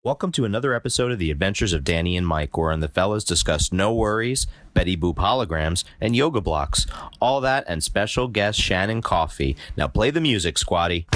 Welcome to another episode of The Adventures of Danny and Mike, wherein the fellas discuss No Worries, Betty Boop Holograms, and Yoga Blocks. All that and special guest Shannon Coffey. Now play the music, Squatty.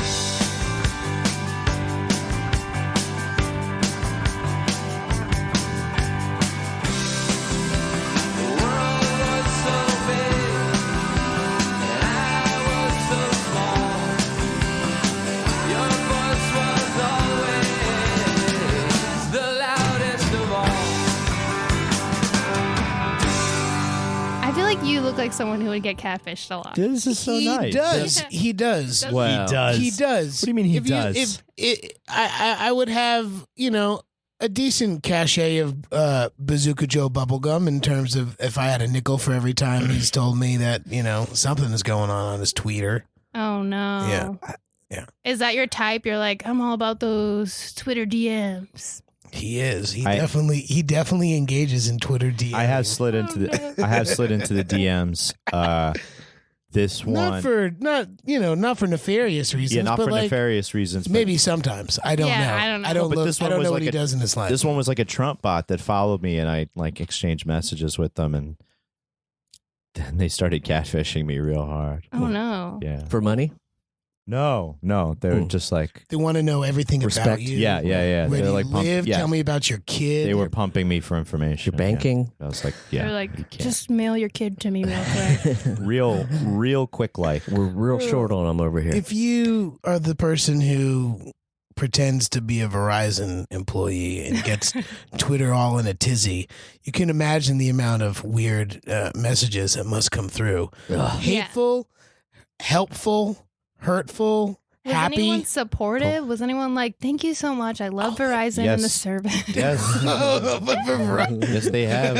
Like someone who would get catfished a lot. This is so nice. He does. Wow. He does. He does. What do you mean he does? I would have, a decent cachet of Bazooka Joe bubblegum in terms of if I had a nickel for every time he's told me that, something is going on his tweeter. Oh, no. Yeah. Is that your type? You're like, I'm all about those Twitter DMs. He is. He definitely engages in Twitter DMs. I have slid into the DMs. This one not for nefarious reasons. Yeah, not but for nefarious reasons. Maybe sometimes. I don't know. I don't know. I don't know what like he does in his life. This one was like a Trump bot that followed me, and I exchanged messages with them, and then they started catfishing me real hard. Oh no! Yeah, for money. No, they were just like they want to know everything respect. About you. Yeah. Where They're do like you live? Tell me about your kid. They were pumping me for information. Your banking. Yeah. I was like, yeah. They're like, just mail your kid to me real quick. real quick life. We're real short on them over here. If you are the person who pretends to be a Verizon employee and gets Twitter all in a tizzy, you can imagine the amount of weird messages that must come through. Hateful, helpful, hurtful. Was happy? anyone supportive? Was anyone like, thank you so much? I love Verizon and the service. Yes. Yes, they have.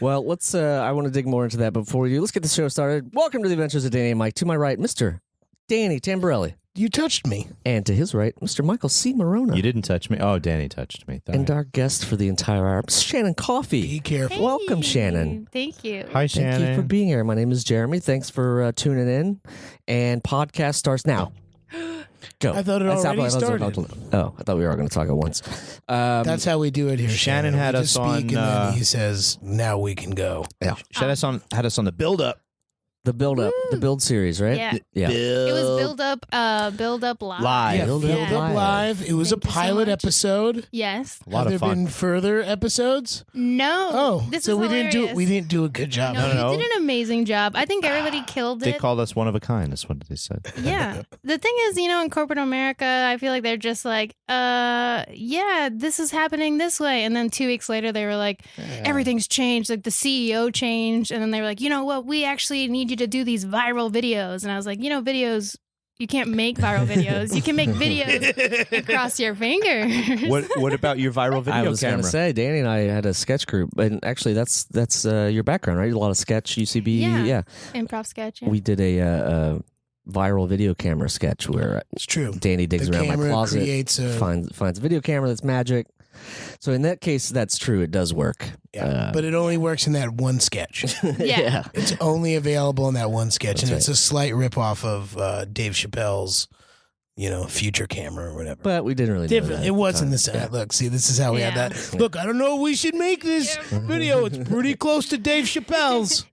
Well, let's. I want to dig more into that. But before we do, let's get the show started. Welcome to the Adventures of Danny and Mike. To my right, Mr. Danny Tamborelli. You touched me. And to his right, Mr. Michael C. Morona. You didn't touch me. Oh, Danny touched me. And our guest for the entire hour, Shannon Coffey. Be careful. Hey, welcome, Shannon. Thank you. Hi, Shannon. Thank you for being here. My name is Jeremy. Thanks for tuning in. And podcast starts now. Go. I thought it already started. I thought we were all going to talk at once. That's how we do it here. Shannon had us on. And then he says, "Now we can go." Yeah. Shannon had us on the build up. The build series, right? Yeah. It was build up live. Yeah, build up live. It was a pilot episode. Yes. A lot Have of there fun. been further episodes? No. Oh, this so was we hilarious. didn't do a good job. No, you did an amazing job. I think everybody killed it. They called us one of a kind. That's what they said. Yeah. The thing is, in corporate America, I feel like they're just like, this is happening this way. And then 2 weeks later, they were like, everything's changed. Like the CEO changed. And then they were like, you know what? We actually need you to do these viral videos. And I was like, videos, you can't make viral videos. You can make videos and cross your fingers. What about your viral video I was going to say, Danny and I had a sketch group, and actually that's your background, right? A lot of sketch, UCB, yeah. Improv sketch. Yeah. We did a viral video camera sketch where It's true. Danny digs around my closet, finds a video camera that's magic. So in that case, that's true. It does work. Yeah, but it only works in that one sketch. Yeah. It's only available in that one sketch, That's and it's a slight ripoff of Dave Chappelle's, future camera or whatever. But we didn't really know Different. that It wasn't the at same. Look, see, this is how we had that. Look, I don't know if we should make this video. It's pretty close to Dave Chappelle's.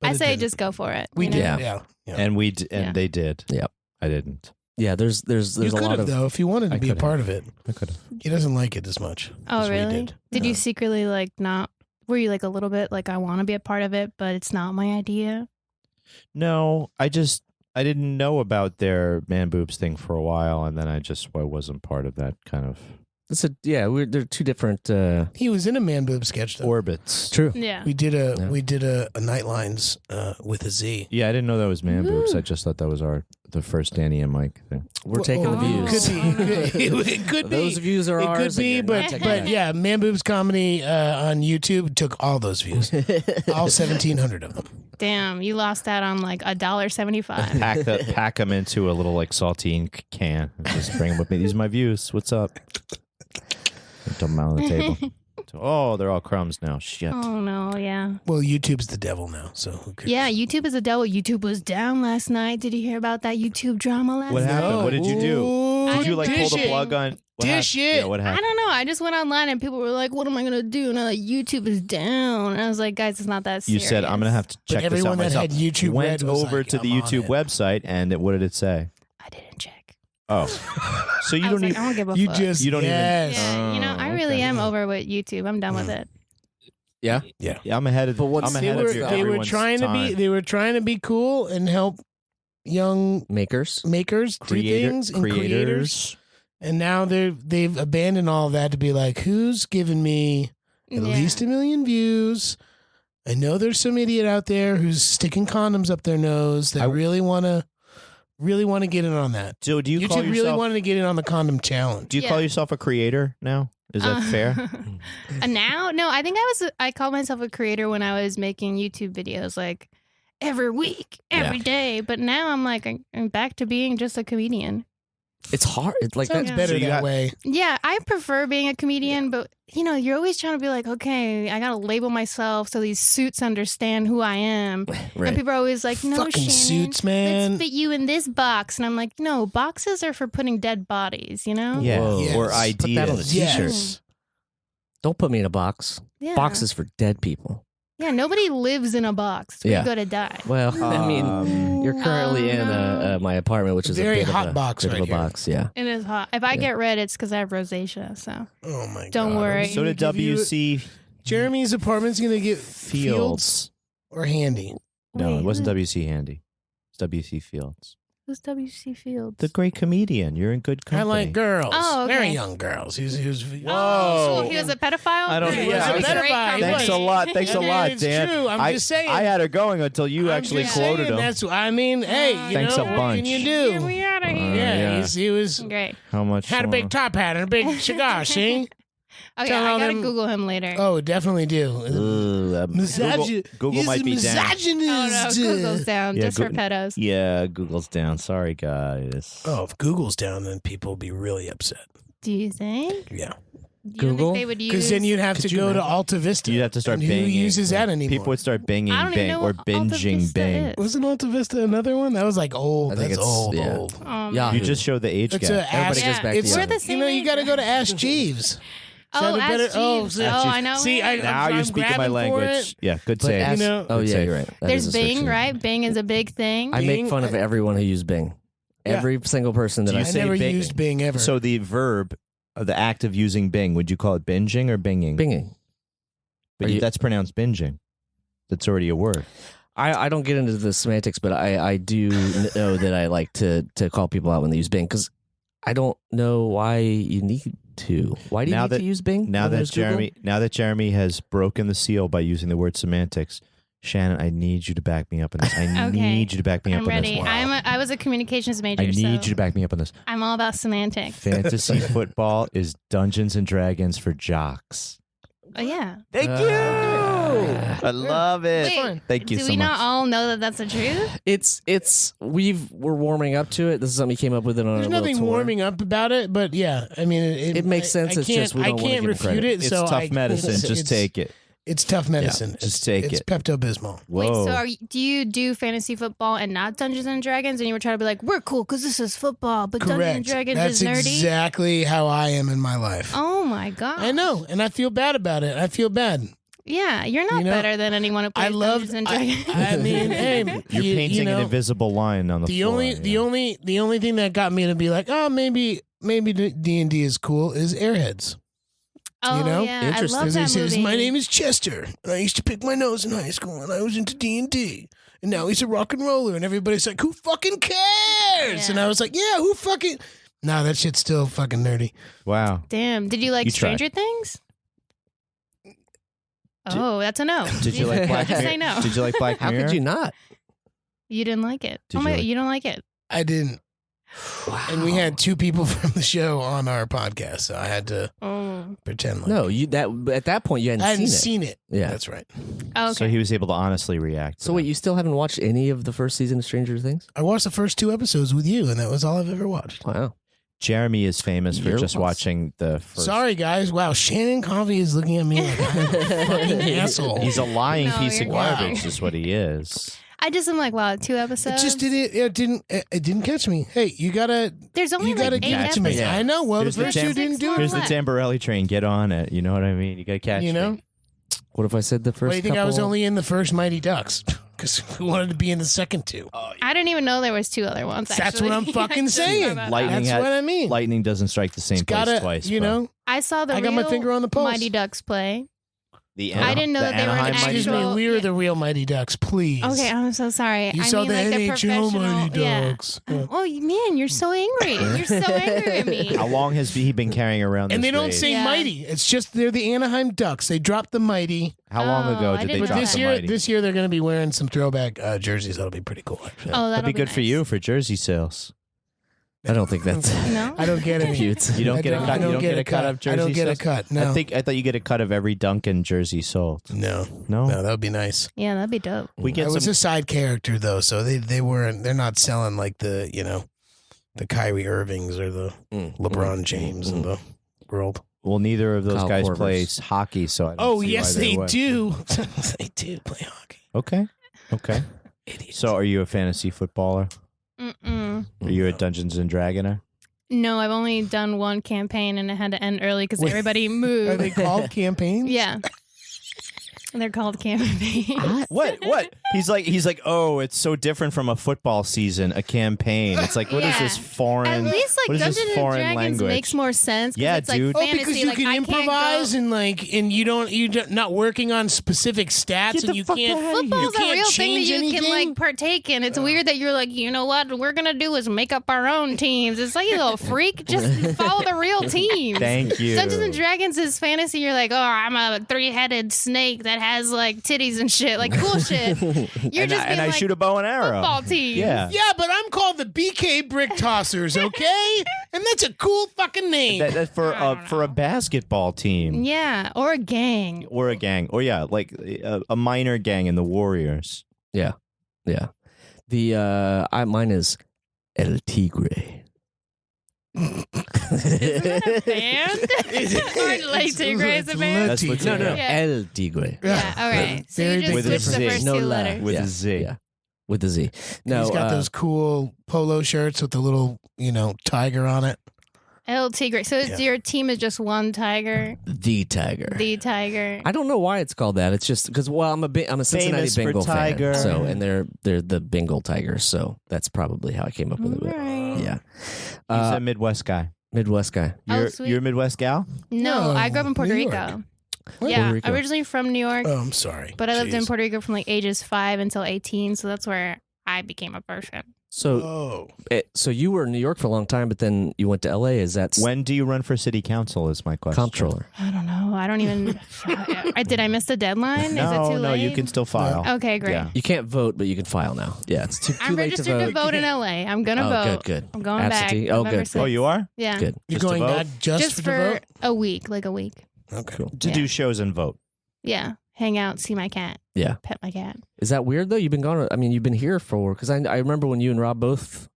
I say just go for it. We did. Yeah. And they did. Yep. I didn't. Yeah, there's You a could lot have, of though, if you wanted to be a part of it. I could have. He doesn't like it as much. Oh, as we really? Did You secretly not? Were you a little bit I want to be a part of it, but it's not my idea? No, I didn't know about their man boobs thing for a while, and then I wasn't part of that kind of they're two different He was in a man boob sketch, though. orbits. True. Yeah. We did a Nightlines with a Z. Yeah, I didn't know that was man boobs. I just thought that was the first Danny and Mike thing. We're taking the views. It could be. Those views are ours. It could be, but yeah, Man Boobs Comedy on YouTube took all those views, all 1,700 of them. Damn, you lost that on $1.75. Pack them into a little saltine can. And just bring them with me. These are my views. What's up? Dump them out on the table. Oh, they're all crumbs now. Shit. Oh no, yeah. Well, YouTube's the devil now, so who cares? Yeah, YouTube is a devil. YouTube was down last night. Did you hear about that YouTube drama last night? What happened? What did you do? I Did you pull the didn't. plug on? Dish it. Yeah, what I happened? don't know. I just went online and people were like, "What am I gonna do?" And I'm like, "YouTube is down." And I was like, "Guys, it's not that You serious." said I'm gonna have to But check this out everyone that myself. had YouTube Went Red was over like, to the "I'm on YouTube it." website, and what did it say? I didn't check. Oh, so you I was don't like, even. I don't give a You fuck. just You don't even- yes. Yeah, you know, I really okay. am over with YouTube. I'm done with it. Yeah. Yeah, I'm ahead of. But what's- I'm They ahead were of your, they were everyone's trying to time. be they were trying to be cool and help young Makers. makers do things and creators. And now they've abandoned all of that to be like, who's giving me at Yeah. least 1 million views? I know there's some idiot out there who's sticking condoms up their nose that really want to get in on that. So do you call YouTube really yourself? wanted to get in on the condom challenge. Do you call Yeah. yourself a creator now? Is that fair? Now? No, I think I called myself a creator when I was making YouTube videos like every week, every day. But now I'm like, I'm back to being just a comedian. It's hard. It's like Sounds that. better So you that got- way. Yeah, I prefer being a comedian, but you know, you're always trying to be like, okay, I gotta label myself so these suits understand who I am. And Right. people are always like, no, Fucking Shannon, suits, man. let's fit you in this box. And I'm like, no, boxes are for putting dead bodies, you know? Yeah, Whoa. or Yes. ideas. Put that on a t-shirt. Yes. Don't put me in a box. Yeah. Boxes for dead people. Yeah, nobody lives in a box. It's where Yeah. you go to die. Well, I mean, you're currently in no. my apartment, which is Very a bit hot of a, box bit right of a here. box. Yeah. It is hot. If I get red, it's because I have rosacea. So Oh my god. Don't worry. So did WC Jeremy's apartment's gonna get Fields. or Handy. No, it Wait, wasn't who- WC Handy. It's WC Fields. Who's WC Fields? The great comedian. You're in good company. I like girls. Oh, okay. Very young girls. He was Oh, so he was a pedophile. I don't- Great. yeah, Great I was- a pedophile. Thanks a lot. Thanks a Yeah, lot, it's Dan. true. I'm just saying. I had her going until you I'm actually just quoted saying, him. That's I mean, hey, you Thanks know a what bunch. can you Get do? me out of here. Yeah, Yeah. He was Great. How much? had a big top hat and a big cigar. See? Okay, Tell I all gotta them- Google him later. Oh, definitely do. Google He's might a be down. misogynist. Oh, no, Google's down Yeah, just for pedos. Yeah, Google's down. Sorry, guys. Oh, if Google's down, then people will be really upset. Do you think? Yeah, You don't Google? think they would use? because then you'd have Could to you go to imagine? Alta Vista. You'd have to start and binging. Who uses that anymore? People would start binging I don't even Bing know or what Alta binging Vista Bing. is. Wasn't Alta Vista another one? That was like old. I think That's it's- old, yeah. old. Oh, Yeah. You just showed the age It's gap. a Everybody Ask, goes back to it's, the We're other. the same you know, you age. got to go to Ask Jeeves. Oh, Is that a better- Ask oh, Jeeves. so- Oh, I know. See, him. Now I'm you're speaking my grabbing for language. it. Yeah, good But save. ask- know- oh Good yeah, save. you're right. That There's is a search Bing, engine. right? Bing is a big thing. I make Bing, fun of everyone who used Bing. Yeah. Every single person that Do I you I say never Bing- used Bing ever. So the verb, the act of using Bing, would you call it binging or binging? Binging. But Are you- that's pronounced binging. That's already a word. I don't get into the semantics, but I do know that I like to call people out when they use Bing because I don't know why you need to. Why do you Now need that- to use Bing? Now when that there's Google? Jeremy has broken the seal by using the word semantics, Shannon, I need you to back me up on this. I Okay. need you to back me up I'm on ready. this. I was a communications major. I need so you to back me up on this. I'm all about semantics. Fantasy football is Dungeons and Dragons for jocks. Oh yeah. Thank you. I love it. Wait, Thank you do so we much. not all know that that's the truth? We're warming up to it. This is something we came up with on There's a little nothing tour. warming up about it, but yeah, I mean, It makes sense. I It's can't, just we don't I wanna can't give it refute credit. it. It's so tough medicine. Just it's- take it. It's tough medicine. just take it's it. Pepto Bismol. Wait, Whoa. so do you do fantasy football and not Dungeons and Dragons? And you were trying to be like, we're cool because this is football, but Dungeons and Correct. Dragons That's is nerdy. exactly how I am in my life. Oh my god! I know, and I feel bad about it. I feel bad. Yeah, you're not You know, better than anyone who plays I love. Dungeons and Dragons. I mean, hey, You're you painting know, an invisible line on the the floor. only only thing that got me to be like, oh, maybe D&D is cool is Airheads. oh you know? yeah, I Interesting. love Because he that says, movie. my name is Chester, and I used to pick my nose in high school, and I was into D&D. And now he's a rock and roller, and everybody's like, who fucking cares? Yeah. And I was like, yeah, who fucking... No, that shit's still fucking nerdy. Wow. Damn, did you like You tried. Stranger Things? Oh, that's a no. Did you like Black Just Mirror? say no. Did you like Black How Mirror? could you not? You didn't like it. Did oh you my like- god, you don't like it. I didn't. And we had two people from the show on our podcast, so I had to Oh, pretend like... No, you that at that point you hadn't I hadn't seen seen it. Yeah. That's right. oh okay. So he was able to honestly react. to So wait, that. you still haven't watched any of the first season of Stranger Things? I watched the first 2 episodes with you, and that was all I've ever watched. Wow. Jeremy is famous for You're just awesome. watching the first. Sorry, guys. Wow, Shannon Coffey is looking at me like I'm a fucking asshole. He's a lying No, piece of you're garbage, kidding. is what he is. I just am like, wow, 2 episodes. It didn't catch me. Hey, you gotta There's only you like gotta 8 catch me. episodes. I know. Well, Here's the the first two jam- didn't do Here's it. the What? Tamborelli train. Get on it. You know what I mean? You got to catch You me. know. What if I said the first? Why do you think I was couple- only in the first Mighty Ducks? Because we wanted to be in the second two. I didn't even know there was 2 other ones. That's what I'm actually. fucking I just saying. found that out. Lightning That's what I mean. Lightning doesn't strike the same It's place gotta, twice. you bro. know. I saw the I got my real finger on the pulse. Mighty Ducks play. The I didn't know the that they were an Anaheim Mighty Excuse actual- me, we were yeah. the real Mighty Ducks, please. Okay, I'm so sorry. You I saw mean, the like the NHL professional. Mighty Yeah. Ducks. Oh man, you're so angry. You're so angry at me. How long has he been carrying around this And they don't raid? say Yeah. Mighty. It's just they're the Anaheim Ducks. They dropped the Mighty. How long Oh, ago I did they didn't drop know This the that. year, Mighty? this year they're going to be wearing some throwback jerseys. That'll be pretty cool. Actually. Oh, That'd be good for nice. you for jersey sales. I don't think that's No. I don't get any. cute. You don't get a I cut. You don't get a cut of jersey I don't get a sales? cut. No. I thought you get a cut of every Duncan jersey sold. No. No, No, that would be nice. Yeah, that'd be dope. we get I was some. a side character though, so they're not selling like the the Kyrie Irvings or the LeBron James in the world. Well, neither of those Kyle guys Korvers. plays hockey, so I don't Oh see yes, why they would. do. They do play hockey. Okay, okay. Idiots. So, are you a fantasy footballer? Mm-mm. Are you a Dungeons and Dragoner? No, I've only done one campaign and it had to end early because Wait, everybody Are moved. they called campaigns? Yeah. They're called campaigns. What? He's like, oh, it's so different from a football season, a campaign. It's like, what is Yeah. this foreign? At least what like is Dungeons this and foreign Dragons language? makes more sense. 'cause Yeah, it's dude. Like Oh, fantasy. because you like, can I can't improvise go- and you're not working on specific stats Get and the you fuck can't. outta here. Football's you a can't real thing that change you anything? can like partake in. It's weird that you're like, you know what we're gonna do is make up our own teams. It's like, you little freak, just follow the real teams. Thank you. Dungeons and Dragons is fantasy. You're like, oh, I'm a 3-headed snake that has like titties and shit, like cool shit. You're and just I being like shoot a bow and arrow. football team. Yeah. Yeah, but I'm called the BK Brick Tossers, okay? And that's a cool fucking name. That for a basketball team Yeah, or a gang. or a gang, or yeah, like a minor gang in the Warriors. Yeah. The mine is El Tigre. Isn't that a band? Or like Tigre is a band? That's what- No, no, Yeah. El Tigre. Yeah, all right. So Very you just With a switched the Z. first No two la. letters. With Yeah, a Z. Yeah. With the Z. No, He's got those cool polo shirts with the little, tiger on it. El Tigre. So it's, your team is just one tiger, the Tiger. the tiger. I don't know why it's called that. It's just because I'm a Cincinnati Famous for Bengal Tiger. fan. So and they're the Bengal Tigers. So that's probably how I came up with it. Right. Yeah. He's a Midwest guy. Midwest guy. Oh, sweet. You're a Midwest gal? No, I grew up in Puerto New York. Rico. What? Yeah, Puerto Rico. originally from New York, Oh, I'm sorry. but I lived in Jeez. Puerto Rico from like ages 5 until 18. So that's where I became a person. So Oh. so you were in New York for a long time, but then you went to LA. Is that When do you run for city council? Is my question. comptroller? I don't know. I don't even. Did I miss the deadline? No, Is it too no, late? you can still file. Okay, great. Yeah. You can't vote, but you can file now. Yeah, it's too I'm late to registered vote. to vote in LA. I'm gonna Oh, vote. good. I'm going back. Absentee? Oh, November good. 6th. Oh, you are? Yeah. Good. You're Just to going vote? back just, Just to for vote? a week, like a week. Okay. Cool. To Yeah. do shows and vote. Yeah. Hang out, see my cat, Yeah. pet my cat. Is that weird though? You've been gone. I mean, you've been here for because I remember when you and Rob both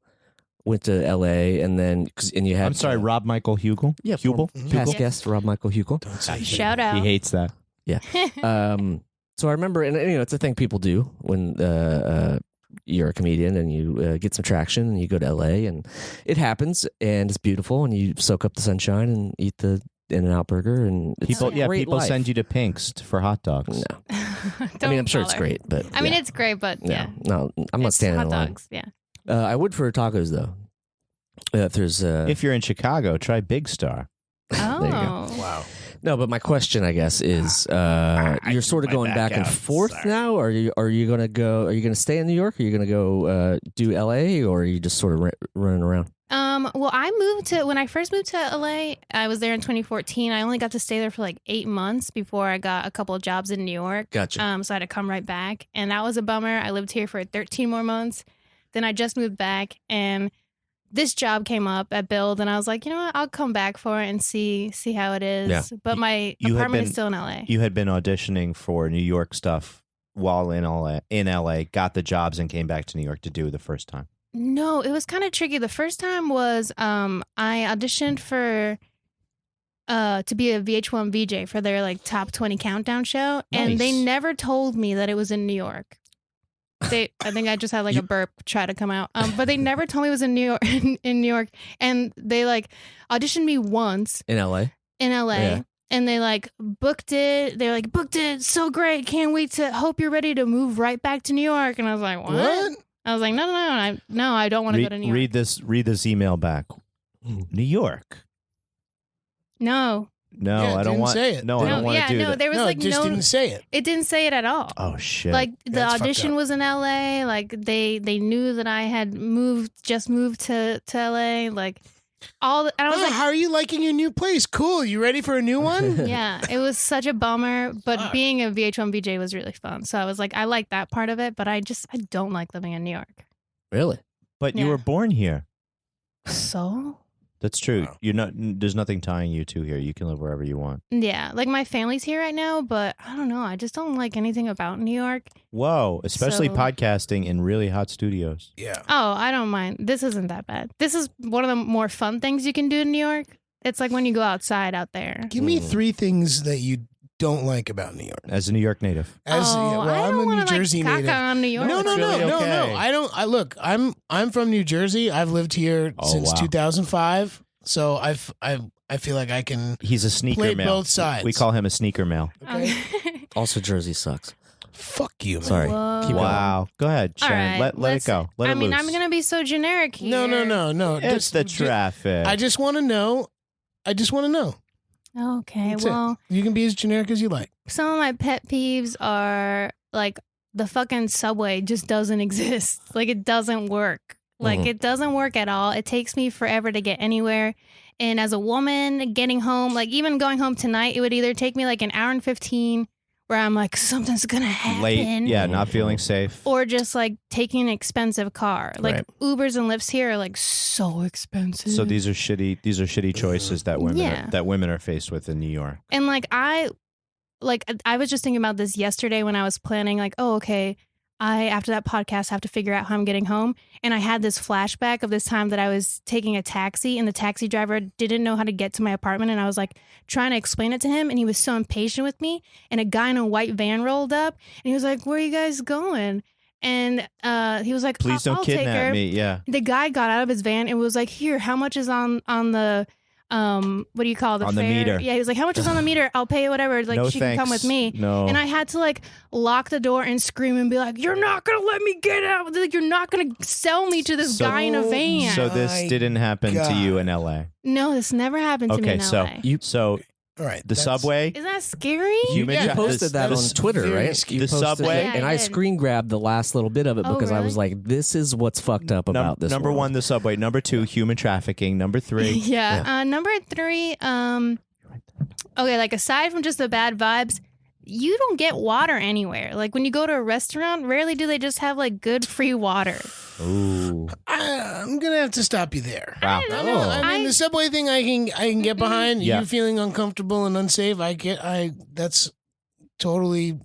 went to LA and then and you had. I'm sorry, Rob Michael Hugel? Yeah, Hubel? past Yeah. guest Rob Michael Hugel. Don't say Shout He out. hates that. So I remember, and it's a thing people do when you're a comedian and you get some traction and you go to LA and it happens and it's beautiful and you soak up the sunshine and eat the In-N-Out burger and it's People, a yeah, great people life. send you to Pink's for hot dogs. No, I Don't mean I'm sure it's bother. great, but I mean, yeah. it's great, but yeah. No, I'm not It's standing hot in line. dogs. Yeah. I would for tacos though. If there's If you're in Chicago, try Big Star. Oh. you go. Wow. no, but my question I guess is you're sort of my going back back and out. forth Sorry. now. Or are you gonna go? Are you gonna stay in New York? Are you gonna go do LA? Or are you just sort of running around? Well, when I first moved to LA, I was there in 2014. I only got to stay there for like 8 months before I got a couple of jobs in New York. Gotcha. So I had to come right back, and that was a bummer. I lived here for 13 more months. Then I just moved back, and this job came up at Build, and I was like, you know what? I'll come back for it and see how it is. Yeah. But my You had apartment been- is still in LA. You had been auditioning for New York stuff while in LA, got the jobs and came back to New York to do the first time. No, it was kind of tricky. The first time was I auditioned for to be a VH1 VJ for their like top 20 countdown show, and they Nice. never told me that it was in New York. I think I just had like a burp try to come out. But they never told me it was in New York. In New York, and they like auditioned me once In LA. in LA. Yeah. And they like booked it. They're like, booked it. So great. Can't wait to hope you're ready to move right back to New York. And I was like, what? I was like, no. I don't want to go to New York. Read this email back. New York. No. No, Yeah, I don't didn't want. say it. No, I don't want to do that. There was No, like it just didn't say it. It didn't say it at all. Oh shit! Like the That's fucked audition up. was in LA. Like they knew that I had just moved to LA. Like and I was Oh, like, how are you liking your new place? Cool. You ready for a new one? yeah, it was such a bummer. But being a VH1 VJ was really fun. So I was like, I like that part of it, but I don't like living in New York. Really? But you Yeah. were born here. So That's true. Wow. You're not. There's nothing tying you to here. You can live wherever you want. yeah, like my family's here right now, but I don't know. I just don't like anything about New York. Whoa! Especially So- podcasting in really hot studios. Yeah. Oh, I don't mind. This isn't that bad. This is one of the more fun things you can do in New York. It's like when you go outside out there. Give me 3 things that you don't like about New York. As a New York native, I I'm don't a New wanna, Jersey like, native. caca on New York. No, It's really okay. I don't. I look. I'm from New Jersey. I've lived here Oh, since wow. 2005. So I feel like I can he's a sneaker play male. both sides. We call him a sneaker male. Okay. Also, Jersey sucks. Fuck you, man. Sorry. Whoa. Keep going. Wow. Go ahead, All Shannon. right, Let it go. Let I it mean, loose. I'm gonna be so generic here. No. It's the traffic. I just want to know. Okay, That's it. well, You can be as generic as you like. some of my pet peeves are like the fucking subway just doesn't exist. Like it doesn't work. Like Mhm. it doesn't work at all. It takes me forever to get anywhere. And as a woman getting home, like even going home tonight, it would either take me like an hour and 15 where I'm like, something's gonna happen. Late. Yeah, not feeling safe. Or just like taking an expensive car. Like Right. Ubers and Lyfts here are like so expensive. So these are shitty choices that women Yeah. that women are faced with in New York. And I was just thinking about this yesterday when I was planning, like, oh, okay, after that podcast, have to figure out how I'm getting home. And I had this flashback of this time that I was taking a taxi and the taxi driver didn't know how to get to my apartment. And I was like trying to explain it to him. And he was so impatient with me. And a guy in a white van rolled up and he was like, where are you guys going? And he was like, Please I'll don't take her. kidnap me. Yeah. The guy got out of his van and was like, here, how much is on the what do you call it? On the fare? meter. Yeah, he was like, how much is on the meter? I'll pay whatever. Like No she can come thanks. with me. No. And I had to like lock the door and scream and be like, you're not gonna let me get out. Like, you're not gonna sell me to this So- guy in a van. So this My didn't happen to you in LA. No, this never happened to me Okay, in so LA. so All right. the subway. Is that scary? Human You tra- posted this- that this- on Twitter, very right? scary. You The posted subway? it, Yeah, and I I did. screen grabbed the last little bit of it Oh, because I was really? like, "This is what's fucked up about this." Number world. 1, the subway. Number 2, human trafficking. Number 3, Yeah. Number 3, okay, like aside from just the bad vibes, you don't get water anywhere. Like when you go to a restaurant, rarely do they just have like good free water. ooh, I'm gonna have to stop you there. wow. I don't No, know. I mean the subway thing I can get behind. Yeah. You feeling uncomfortable and unsafe, that's totally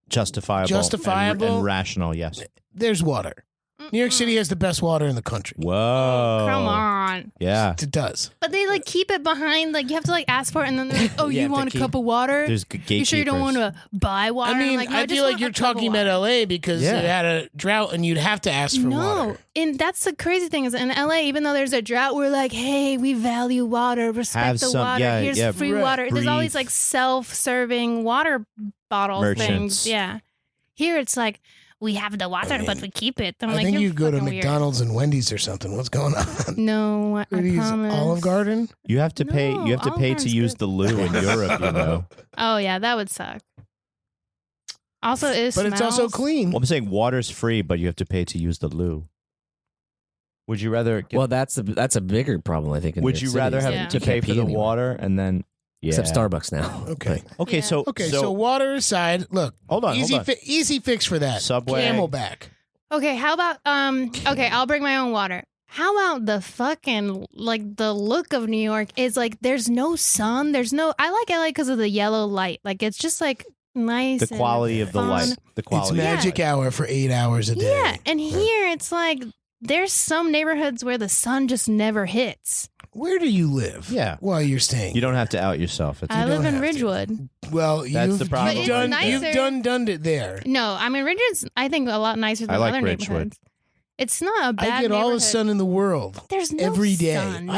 Justifiable, Justifiable. and rational. Yes. there's water. New York City has the best water in the country. Whoa. Come on. Yeah. It does. But they like keep it behind, like you have to like ask for it and then they're like, oh, You you have to want a keep- cup of water? There's You sure you don't want gatekeepers. to buy water? I mean, like, no, I just feel want like a you're cup of talking water. about LA because Yeah. it had a drought and you'd have to ask for No, water. and that's the crazy thing is in LA, even though there's a drought, we're like, hey, we value water, respect Have the some- water. yeah, Here's yeah, free right. water. There's all these Breathe. like self-serving water bottle Merchants. things. Yeah, here it's like we have the water, mean, but we keep it. I'm I like, think you're you go to fucking weird. McDonald's and Wendy's or something. What's going on? No, I What do you use, promise. Olive Garden? You have to pay. No, You have to Olive pay to Garden's use good. the loo in Europe. You know. Oh yeah, that would suck. Also, it But it's also smells. clean. Well, I'm saying water's free, but you have to pay to use the loo. Would you rather? Well, that's a bigger problem, I think. In would New you York City, rather is have Yeah. that to you pay can't for the anywhere. water and then? Yeah. Except Starbucks now. Okay. Okay. Yeah. So Okay, so water aside, look, hold on. easy hold on. easy fix for that. Subway. Camelback. Okay, how about okay, I'll bring my own water. How about the fucking like the look of New York is like there's no sun, there's no I like LA because of the yellow light. Like it's just like nice. The quality and of the fun. light. The It's quality. magic hour for 8 hours a day. Yeah, and here it's like there's some neighborhoods where the sun just never hits. Where do you live? Yeah. While you're staying. You don't have to out yourself. I live don't in have to. Ridgewood. Well, That's the problem. But You've it's done it there. No, I mean Ridgewood's I think a lot nicer than I like other Ridgewood. neighborhoods. It's not a bad I get all the neighborhood. sun in the world. There's no every day. sun.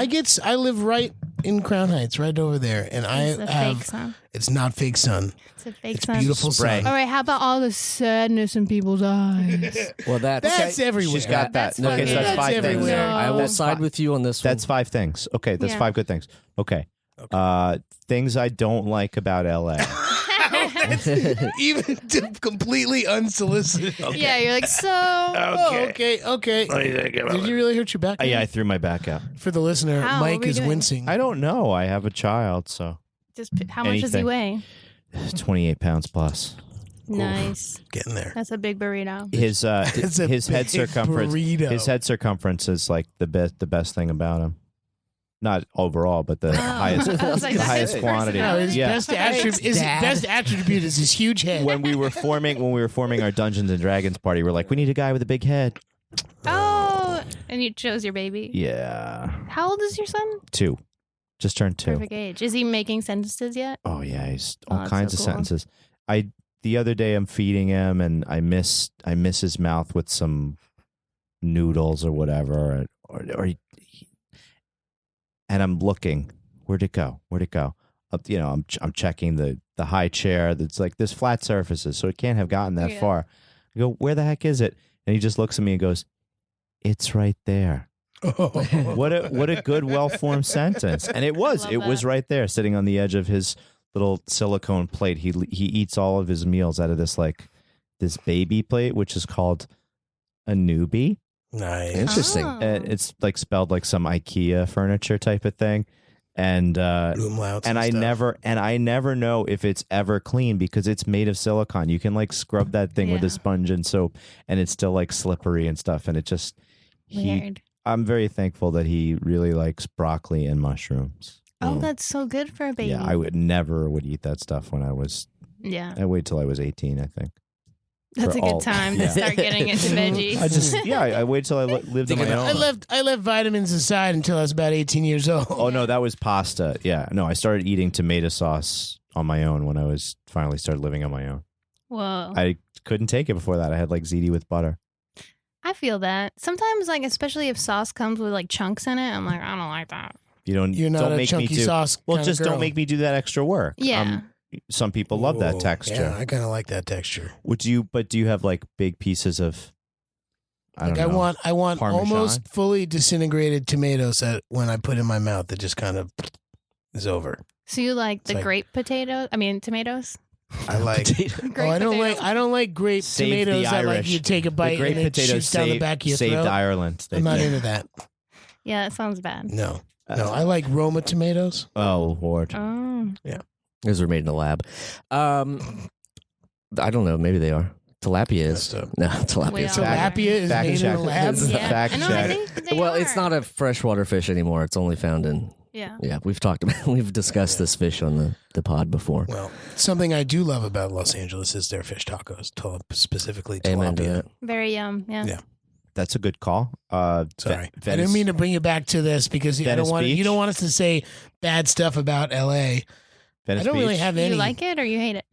I live right in Crown Heights, right over there, and It's I a have. fake sun. It's not fake sun. It's a fake It's sun. beautiful Spray. sun. All right, how about all the sadness in people's eyes? Well, That's everywhere. She's got that. That's Okay, so fucking- that's That's 5 things. everywhere. No. I will That's side fi- with you on this That's one. 5 things. Okay, that's Yeah. 5 good things. Okay. Things I don't like about LA. Even completely unsolicited. Yeah, you're like, so. Oh, okay. Did you really hurt your back? Yeah, I threw my back out. For the listener, How? What Mike were you is doing? wincing. I don't know. I have a child, so How much does he Anything. weigh? 28 pounds plus. Nice. Getting there. That's a big burrito. His It's a his head big circumference. burrito. His head circumference is like the best thing about him. Not overall, but the highest I was like, the that's highest his quantity. No, his Yeah. best attribute is his huge head. When we were forming our Dungeons and Dragons party, we're like, we need a guy with a big head. Oh, and you chose your baby. Yeah, How old is your son? 2, just turned 2. Perfect age. Is he making sentences yet? Oh yeah, he's Oh, all that's kinds so of cool. sentences. The other day I'm feeding him and I miss his mouth with some noodles or whatever, and I'm looking. Where'd it go? I'm checking the high chair. That's like there's flat surfaces, so it can't have gotten that Yeah. far. I go, where the heck is it? And he just looks at me and goes, "It's right there." What a good, well-formed sentence. And it was. Love It was that. right there, sitting on the edge of his little silicone plate. He eats all of his meals out of this baby plate, which is called a newbie. Nice. Interesting. Oh. And it's like spelled like some IKEA furniture type of thing. And Umlauts and I stuff. never know if it's ever clean because it's made of silicone. You can like scrub that thing with Yeah. a sponge and soap, and it's still like slippery and stuff. And it just Weird. I'm very thankful that he really likes broccoli and mushrooms. Oh, that's so good for a baby. Yeah, I would never eat that stuff when I waited till I was 18, I think. That's for a good all- time yeah. to start getting into veggies. I waited till I lived on my own. I left vitamins aside until I was about 18 years old. Oh no, that was pasta. Yeah, no, I started eating tomato sauce on my own when I was finally started living on my own. Whoa. I couldn't take it before that. I had like ziti with butter. I feel that. Sometimes, like, especially if sauce comes with, like, chunks in it, I'm like, I don't like that. You're You're not don't a make me chunky do. sauce. Well, kinda just girl. don't make me do that extra work. Yeah. Some people love that Ooh, texture. Yeah, I kind of like that texture. But do you have like big pieces of? I don't know. I want Parmesan? almost fully disintegrated tomatoes that when I put in my mouth, it just kind of is over. So you like the It's like- grape potatoes? I mean, tomatoes? I like. Grape I don't potatoes. like grape Save the tomatoes that like Irish. you take a The bite great and it potatoes shoots down the back of your saved throat. Ireland. I'm not into that. Yeah, that sounds bad. No, I like Roma tomatoes. Oh Lord. Oh. Those were made in a lab. I don't know. Maybe they are. Tilapia is. Messed up. No, tilapia We is. are. Tilapia is Fact made check. in a lab. Yeah. Fact I know, check. I think they Well, are. it's not a freshwater fish anymore. It's only found in. Yeah. Yeah, we've talked about. We've discussed this fish on the pod before. Well, something I do love about Los Angeles is their fish tacos, specifically Amen to tilapia. that. Very yum. Yeah. Yeah. That's a good call. Sorry, I Venice- didn't mean to bring you back to this because I Venice don't want Beach? you don't want us to say bad stuff about L.A. Venice I don't really Beach? have Do any. you like it or you hate it?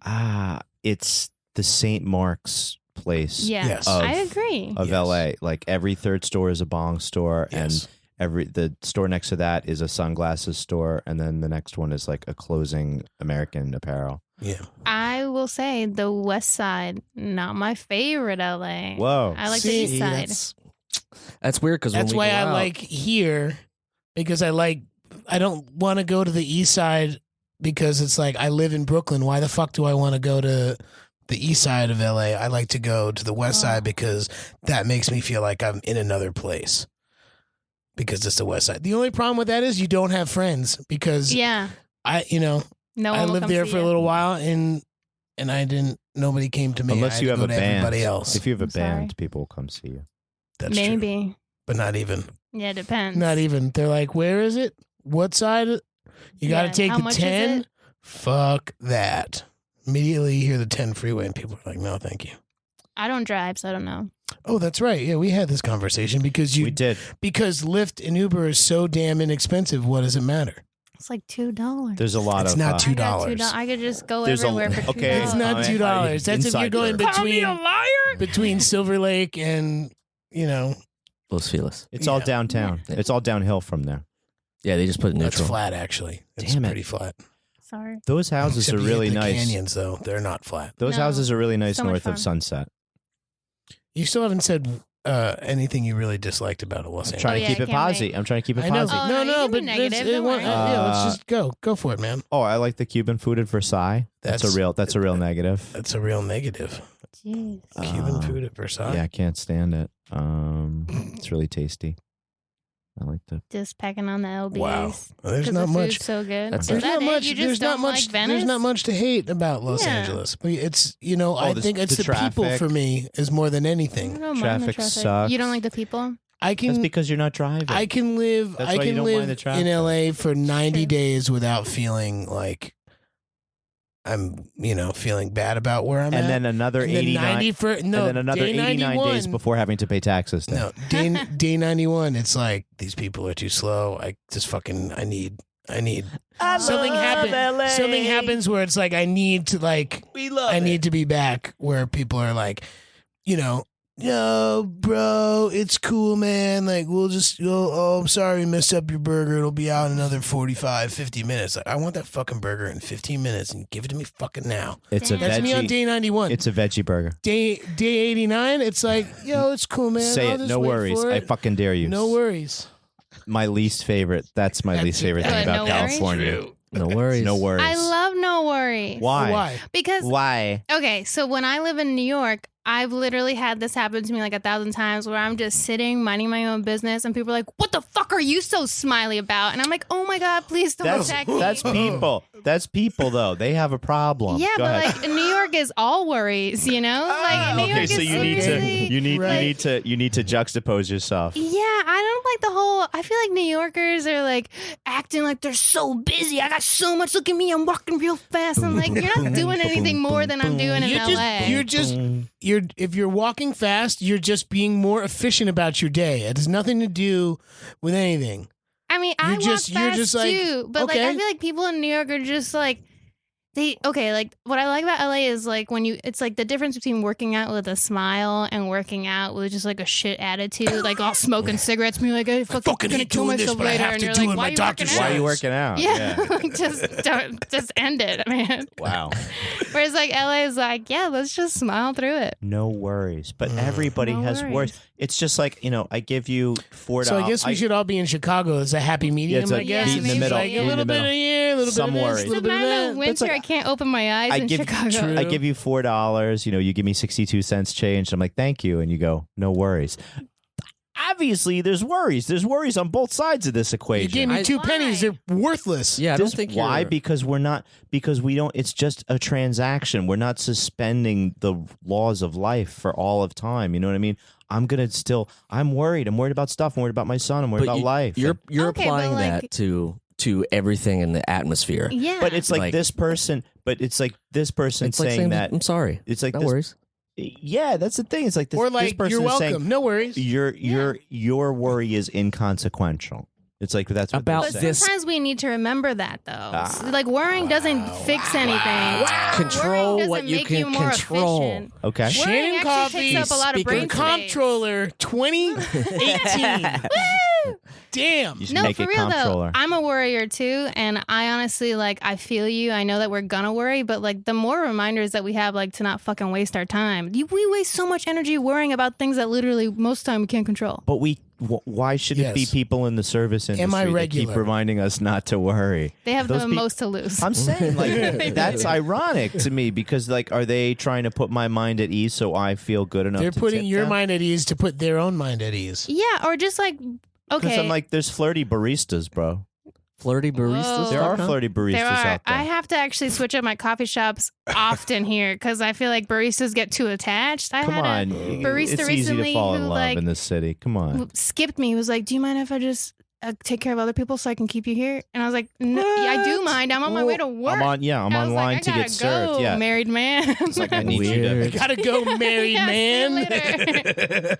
It's the St. Mark's place Yeah. Yes. I agree. of Yes. LA. Like every third store is a bong store, Yes. and the store next to that is a sunglasses store, and then the next one is like a closing American Apparel. Yeah. I will say the West Side, not my favorite LA. Whoa. I like See, the East Side. That's weird because That's why I like here because I don't want to go to the east side because it's like I live in Brooklyn. Why the fuck do I want to go to the east side of LA? I like to go to the west Oh. side because that makes me feel like I'm in another place because it's the west side. The only problem with that is you don't have friends because Yeah. I No one I will lived come there see for a you. little while and nobody came to me. Unless I had you to have go a to band. everybody else. If you have a I'm sorry. band, people will come see you. That's true. Maybe. But not even. Yeah, it depends. Not even. They're like, where is it? What side? You got to Yeah, take how the much is 10? it? Fuck that. Immediately you hear the 10 freeway and people are like, no, thank you. I don't drive, so I don't know. Oh, that's right. Yeah, we had this conversation because We did. because Lyft and Uber is so damn inexpensive. What does it matter? It's like $2. There's a lot It's of. not I got $2. $2. I could just go There's everywhere for $2. okay. It's not $2. That's if you're inside going joke. between Silver Lake and Los Feliz. It's all Yeah. downtown. Yeah. It's all downhill from there. Yeah, they just put it that's neutral. flat actually. It's Damn it. pretty flat. Sorry. Those houses Except are you hit really the nice. Canyons though, they're not flat. Those No. houses are really nice So much north fun. of Sunset. You still haven't said anything you really disliked about Los Angeles. Trying yeah, to keep I it can't posy. wait. I'm trying to keep it I know. posy. Oh, no, no, you can be but negative, let's, don't worry. let's just go for it, man. Oh, I like the Cuban food at Versailles. That's a real negative. That's a real negative. Jeez. Cuban food at Versailles. Yeah, I can't stand it. It's really tasty. I like the. Just pecking on the LBs. Wow. There's 'Cause not the much. food's so good. That's Is There's that not it? much. You just There's not don't much. like Venice? There's not much to hate about Los Yeah. Angeles. But it's I the- think it's the the people traffic. for me is more than I anything. don't mind the Traffic sucks. You don't like the people? I That's can because you're not driving. I can live That's I why you can don't mind the live traffic. in LA for 90 True. days without feeling like I'm feeling bad about where I'm at. and then another And then 89. 90 for no and then another day 89 days 91. before having to pay taxes. Then. No, day 91. It's like these people are too slow. I just fucking I need something happen. Something happens where it's like I need to I need to be back where people are like, yo, bro, it's cool, man. Like we'll just go. Oh, I'm sorry, we messed up your burger. It'll be out in another 45, 50 minutes. Like I want that fucking burger in 15 minutes and give it to me fucking now. It's a Damn. That's me on veggie. day 91. It's a veggie burger. Day 89. It's like, yo, it's cool, man. Say I'll it. just No wait worries. for I it. fucking dare you. No worries. My least favorite. That's my least favorite thing What, about no worries? California. No worries. No worries. I love no worries. Why? Why? Because Why? okay, so when I live in New York, I've literally had this happen to me like 1,000 times where I'm just sitting minding my own business and people are like, "What the fuck are you so smiley about?" And I'm like, "Oh my god, please don't attack me." That's people. That's people though. They have a problem. Yeah, Go but ahead. like New York is all worries, Like New Okay, York so is you need to seriously- you need Right. you need to juxtapose yourself. Yeah, I don't like the whole. I feel like New Yorkers are like acting like they're so busy. I got so much. Look at me, I'm walking real fast. I'm like, you're not doing anything more than I'm doing in LA. If you're walking fast, you're just being more efficient about your day. It has nothing to do with anything. I mean, I walk fast too, but like I okay. feel like people in New York are just like like what I like about LA is like it's like the difference between working out with a smile and working out with just like a shit attitude, like all smoking cigarettes, being like, "I fucking gonna hate kill doing this, myself but I later," have and to you're do like, it. "Why My are you doctor's working Why out?" are you working out? Yeah, like just end it, man. Wow. Whereas like LA is like, yeah, let's just smile through it. No worries. But everybody No has worries. worries. It's just like, I give you $4. So I guess we should all be in Chicago as a happy medium. it's a I guess meet in the It's middle, like meet a in little the bit middle. of here, a little Some bit of worries. this, a little bit of Imagine that. winter, like- I can't open my eyes in Chicago. True. I give you $4, you give me 62 cents change. I'm like, thank you. And you go, no worries. Obviously, there's worries. There's worries on both sides of this You equation. gave me 2 Why? pennies. They're worthless. Yeah, I don't think why? you're- Because we don't. It's just a transaction. We're not suspending the laws of life for all of time. You know what I mean? I'm worried. I'm worried about stuff. I'm worried about my son. I'm worried about life. You're Okay, but applying like- that to everything in the atmosphere. Yeah, But it's like Like- this person. But it's like this person It's like saying that. I'm sorry. It's like No this, worries. Yeah, that's the thing. It's like this. Or this like, person you're is welcome. saying No worries. your worry is inconsequential. It's like that's what About they're But saying. this- sometimes we need to remember that, though. Like worrying doesn't fix anything. Control Worrying what doesn't you make can you more control. efficient. Okay. Worrying Shannon actually Coffey, takes up a lot of speaking brain of space. Comptroller 2018. Damn. You should No, make for a real comptroller. though. I'm a worrier too, and I honestly I feel you. I know that we're gonna worry, but like the more reminders that we have, like to not fucking waste our time. We waste so much energy worrying about things that literally most time we can't control. But why should it be Yes. people in the service industry Am I that regular? keep reminding us not to worry? They have Those the peop- most to lose. I'm saying, like, that's ironic to me because, like, are they trying to put my mind at ease so I feel good enough? They're to putting tip your them? mind at ease to put their own mind at ease. Yeah, or just like Because okay. I'm like, there's flirty baristas, bro. Flirty baristas. Whoa. There are .com? flirty baristas there are. out there. I have to actually switch up my coffee shops often here because I feel like baristas get too attached. I Come had on, a barista it's easy recently to fall who in love like in this city. Come on. who skipped me. He was like, "Do you mind if I just take care of other people so I can keep you here? And I was like, no, yeah, I do mind. I'm on my way to work. I'm I was online like, to I get gotta served. go, Yeah. married man. It's like I need you Weird. to. Gotta go, married Yeah, see you man. later.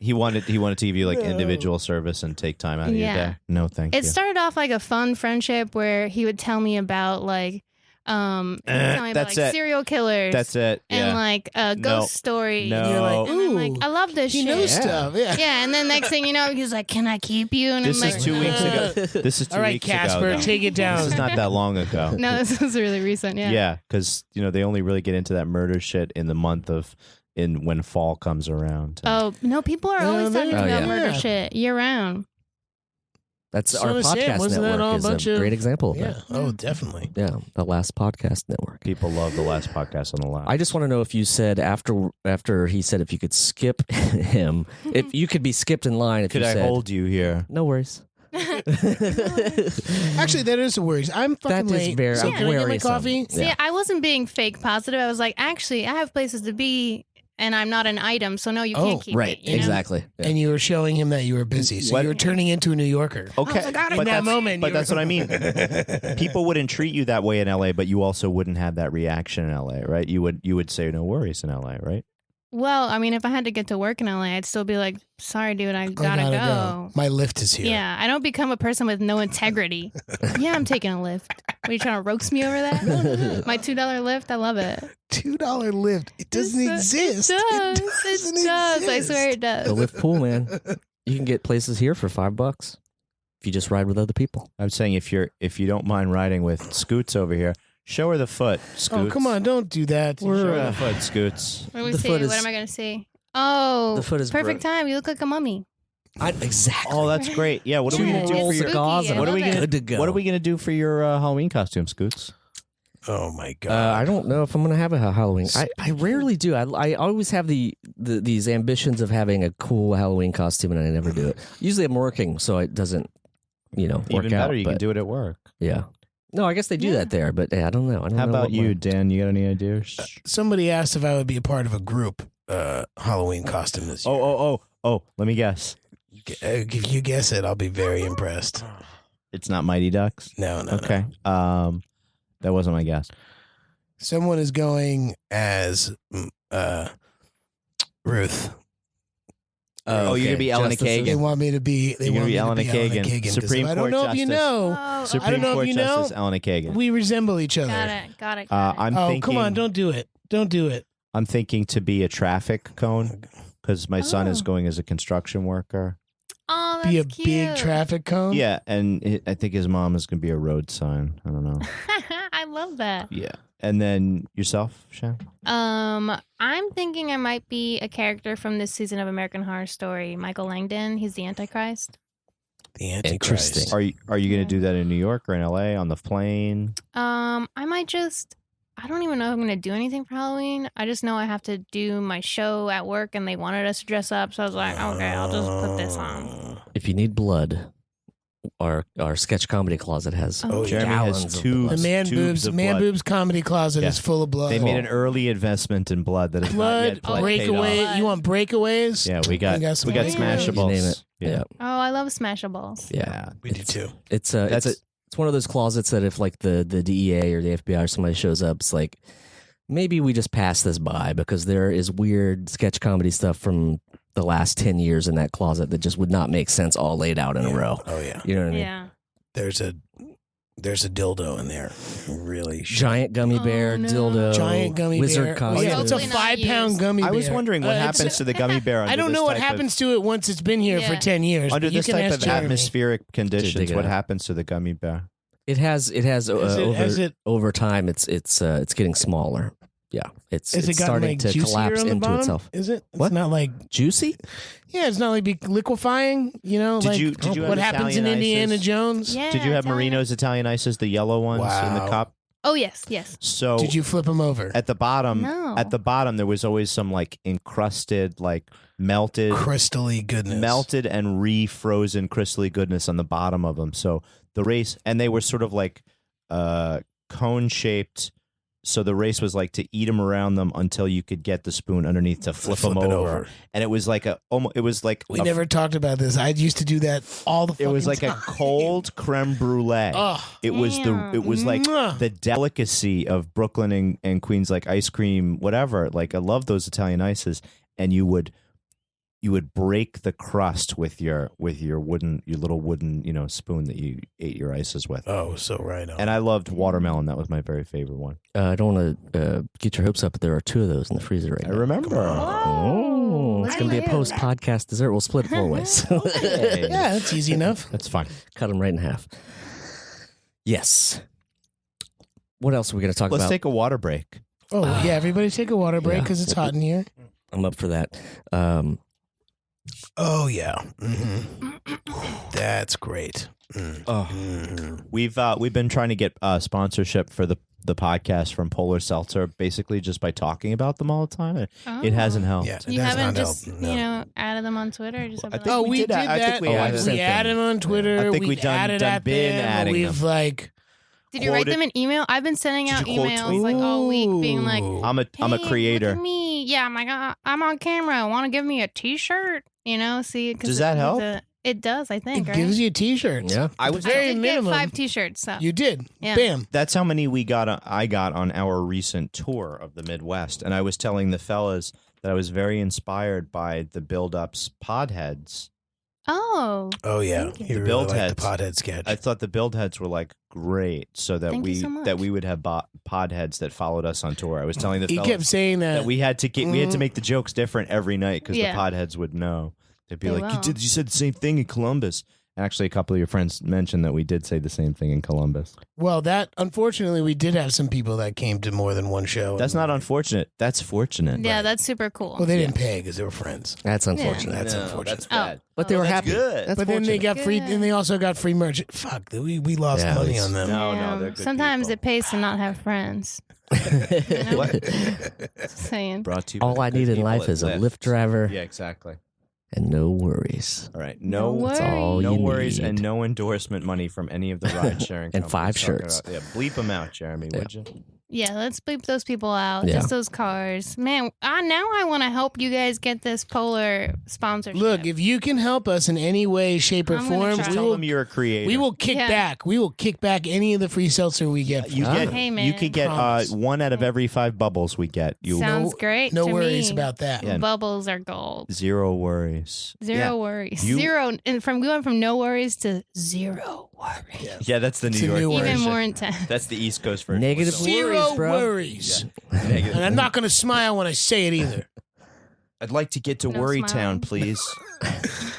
He wanted to give you like individual service and take time out of your Yeah. day. No, thank It you. started off like a fun friendship where he would tell me about like tell me about that's like it. serial killers. That's it. And Yeah. like ghost No. story. No. And You're like, I'm ooh, like, I love this he shit. knows Yeah. stuff. Yeah. Yeah, and then next thing you know, he's like, "Can I keep you?" And This I'm is like, 2 weeks ago. This is 2 All right, weeks Casper, ago. though. take it down. This is not that long ago. No, this was really recent. Yeah. Yeah, because they only really get into that murder shit in the month of when fall comes around. Oh no, people are always talking Oh, about yeah. murder shit year round. That's Son our of Sam, podcast wasn't that network all a is bunch a of- great example of Yeah. that. Oh, definitely. Yeah, the last podcast network. People love the last podcast on the left. I just want to know if you said after he said if you could skip him, if you could be skipped in line. If Could you I said, hold you here? No worries. Actually, that is a worry. I'm fucking That is late. very- So I'm can I get my worrisome. coffee? See, Yeah. I wasn't being fake positive. I was like, actually, I have places to be, and I'm not an item, so no, you Oh, can't keep Right, it. You know? exactly. Yeah. And you were showing him that you were busy. So What- you were turning into a New Yorker. Okay, Oh, God, but in that that's, moment, but you that's were- what I mean. People wouldn't treat you that way in LA, but you also wouldn't have that reaction in LA, right? You would say no worries in LA, right? Well, I mean, if I had to get to work in LA, I'd still be like, sorry, dude, I gotta go. My lift is here. Yeah, I don't become a person with no integrity. Yeah, I'm taking a lift. What, are you trying to roast me over that? My $2 lift? I love it. $2 lift. It doesn't exist. It does. doesn't It does. I exist. swear it The does. lift pool, man. You can get places here for $5 if you just ride with other people. I'm saying if you don't mind riding with Scoots over here, show her the foot, Scoots. Oh, come on. Don't do that. Show her the foot, Scoots. What do we The see? foot What is- am I going to see? Oh, The foot is perfect time. You look like a mummy. Exactly. Oh, that's great. Yeah, what are we Yeah, gonna do it's for your spooky. gauze? I What are we love gonna it. Good to go. What are we gonna do for your Halloween costume, Scoots? Oh, my God. I don't know if I'm going to have a Halloween. I rarely do. I always have these ambitions of having a cool Halloween costume, and I never do it. Usually I'm working, so it doesn't, work Even out. better, you but, can do it at work. Yeah. No, I guess they do Yeah. that there, but I don't know. I don't How know about what you, my- Dan? You got any ideas? Somebody asked if I would be a part of a group Halloween costume this year. Oh! Let me guess. If you guess it, I'll be very impressed. It's not Mighty Ducks. No. Okay. That wasn't my guess. Someone is going as Ruth. Oh, you're gonna be Ellen Justices. Kagan. They want me to be. They You're want gonna me be to Ellen be Ellen Kagan, Kagan. 'cause Supreme I don't Court know if you Justice. know. Oh, Supreme don't know if Court you know. Justice Ellen Kagan. We resemble each other. Got it. I'm Oh, thinking. come on! Don't do it. Don't do it. I'm thinking to be a traffic cone because my son is Oh. going as a construction worker. Oh, that's Be a cute. big traffic cone. Yeah, and I think his mom is going to be a road sign. I don't know. I love that. Yeah, and then yourself, Shan. I'm thinking I might be a character from this season of American Horror Story. Michael Langdon. He's the Antichrist. The Antichrist. Interesting. Are you going to do that in New York or in LA on the plane? I might just. I don't even know if I'm going to do anything for Halloween. I just know I have to do my show at work, and they wanted us to dress up. So I was like, okay, I'll just put this on. If you need blood, our sketch comedy closet has Oh, Jeremy gallons has of tubes. The man tubes boobs. of Man blood. boobs comedy closet Yeah. is full of blood. They made an early investment in blood that is not blood yet paid breakaway. off. You want breakaways? Yeah, we got We got some we got breakaways. Smashables. You name it. Yeah. Oh, I love Smashables. Yeah. We do too. It's That's- it's one of those closets that if like the DEA or the FBI or somebody shows up, it's like maybe we just pass this by because there is weird sketch comedy stuff from the last 10 years in that closet that just would not make sense all laid out in a row. Oh yeah. You know what I mean? Yeah. There's a dildo in there. Really. Giant gummy bear, Oh, no. dildo, Giant gummy wizard bear. costume. Oh, yeah, it's a Hopefully not 5-pound used. gummy bear. I was wondering what It's- happens to the gummy bear. I under don't this know what type happens to it once it's been here for Yeah. 10 years. under but you this can type ask of Jeremy. atmospheric conditions. dig it What out. happens to the gummy bear? It has Is over time it's getting smaller. Yeah, it's Has it gotten starting like to juicier collapse on the into bottom? itself. Is it? It's What? not like Juicy? yeah, it's not like be liquefying. You know, Did like you have what happens in Italian Indiana ices? Jones? Yeah. Did you have Italian. Marino's Italian ices, the yellow ones in the Wow. cup? Oh, yes. Yes. So Did you flip them over? at the bottom? No. At the bottom, there was always some like encrusted, like melted, Crystally goodness. melted and refrozen crystally goodness on the bottom of them. So the race, and they were sort of like cone shaped So the race was like to eat them around them until you could get the spoon underneath to flip them Flip it over. over. And it was like We never talked about this. I used to do that all the It fucking was like time. a cold creme brulee. Oh, It was like Mwah. the delicacy of Brooklyn and Queens, like ice cream, whatever. Like I love those Italian ices, and you would break the crust with your little wooden spoon that you ate your ices with. Oh, so right on. And I loved watermelon. That was my very favorite one. I don't want to get your hopes up, but there are 2 of those in the freezer right I now. remember. Oh, it's going to be a post-podcast dessert. We'll split it 4 ways. Hey, Yeah, that's easy enough. that's fine. Cut them right in half. Yes. What else are we going to talk Let's about? take a water break. Oh, yeah, everybody take a water break Yeah. because it's hot in here. I'm up for that. Oh, yeah. That's great. We've been trying to get sponsorship for the podcast from Polar Seltzer, basically just by talking about them all the time. It hasn't helped. Yeah, it You does haven't not just help. No. added them on Twitter. Or just I something think Oh, like we did did that. I that. think we Oh, added I've We sent added them on Twitter. I think We've we've added at been them. adding We've them. like. Did you write them an email? I've been sending out Did you quote emails like all week, being like, Ooh. I'm a "Hey, creator. Look at me. Yeah, I'm like, I'm on camera. Want to give me a T-shirt? See, 'cause Does that help? It does, I think. It right? gives you T-shirts. Yeah. I was very I did minimum. get 5 T-shirts. So You did. Yeah. Bam. That's how many I got on our recent tour of the Midwest. And I was telling the fellas that I was very inspired by the build-ups podheads. Oh, Oh yeah, Thank you. you The really build like heads. the pothead sketch. I thought the build heads were like great, so that Thank you so much. we would have pod heads that followed us on tour. I was telling the He fellas kept saying that. that we had to make the jokes different every night because Yeah. the podheads would know. They'd be They like, will. you said the same thing in Columbus. Actually, a couple of your friends mentioned that we did say the same thing in Columbus. Well, that unfortunately we did have some people that came to more than one show. That's not unfortunate. That's fortunate. yeah, that's super cool. Well, they didn't pay because they were friends. That's unfortunate. That's No, unfortunate. That's Oh. bad. But they were that's happy. good. That's But then they fortunate. got free, and they also got free merch. Fuck, we lost Yeah, money it's- on them. No, Yeah, they're good sometimes people. it pays to not have friends. What? Just saying. Brought to you by All I good need in people life at is a Lyft. Lyft driver Yeah, exactly. and no worries. All right. No No, worries. That's all no you worries need. and no endorsement money from any of the ride sharing And 5 companies talking shirts. about- Yeah, bleep them out, Jeremy, would you? Yeah, let's bleep those people out. Yeah. Just those cars. Man, now I want to help you guys get this Polar sponsorship. Look, if you can help us in any way, shape, or I'm gonna form, try. Just we tell will, them you're a creator. we will kick Yeah. back. We will kick back any of the free seltzer we get. You Ah. get. Hey, man. You could get Promise. 1 out of every 5 bubbles we get. You Sounds great. No to worries me. about that. Yeah. Bubbles are gold. 0 worries. Zero worries. You- Zero. And from going from no worries to 0 worries. Yeah, that's the New It's a York new version. Even more intense. That's the East Coast version. Negative Zero worries, bro. worries. Negative. And I'm not going to smile when I say it either. I'd like to get to No Worry smiling. Town, please.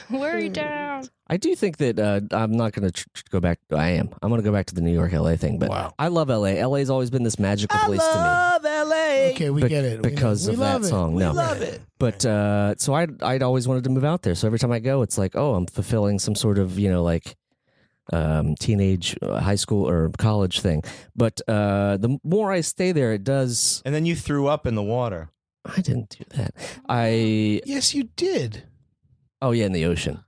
Worry down. I do think that I'm not going to go back. I am. I'm going to go back to the New York LA thing. But Wow. I love LA. LA's always been this magical place to LA. Okay, we Be- get it. We because know. of We that love it. song. We No. love it. me. But so I'd always wanted to move out there. So every time I go, it's like, oh, I'm fulfilling some sort of like teenage, high school or college thing. But the more I stay there, it does. And then you threw up in the water. I didn't do that. Yes, you did. Oh yeah, in the ocean.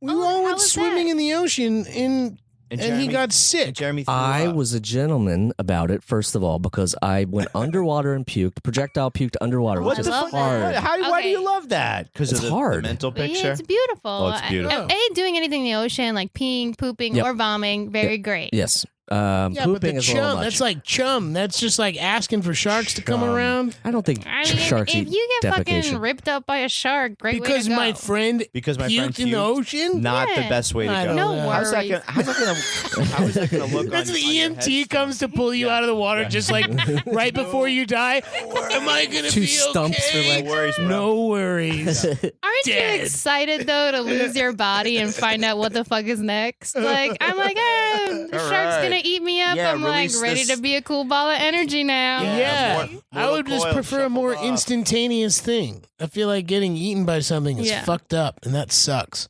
We Oh, all how went was swimming that? in the ocean, and he got sick. Jeremy threw I up. was a gentleman about it, first of all, because I went underwater and puked, projectile puked underwater, What which the is fuck? hard. Why do Okay. you love that? Because It's of the hard. mental Yeah, picture. it's beautiful. Oh, it's beautiful. Doing anything in the ocean, like peeing, pooping, Yep. or vomiting, very great. Yes. Yeah, but Pooping the is a little chum, much. that's like chum. That's just like asking for sharks to come Chum. around. I don't think I mean, sharks if eat you get defecation. fucking ripped up by a shark, great Because way to my go. friend Because my friend puked in the puked. ocean? Not the Yeah. best way to I go. don't No know. How's that worries. gonna? How is that gonna look? That's on, the on your EMT comes to pull you out of the water just like right before you die. Am I going to Two be stumps for, okay? like- No worries, bro. No worries. Aren't dead. you excited though to lose your body and find out what the fuck is next? Like I'm like, the All shark's right. gonna eat me up. Yeah, I'm like release ready this- to be a cool ball of energy now. Yeah. more- I would just coil, prefer a shuffle more off. instantaneous thing. I feel like getting eaten by something is Yeah. fucked up, and that sucks.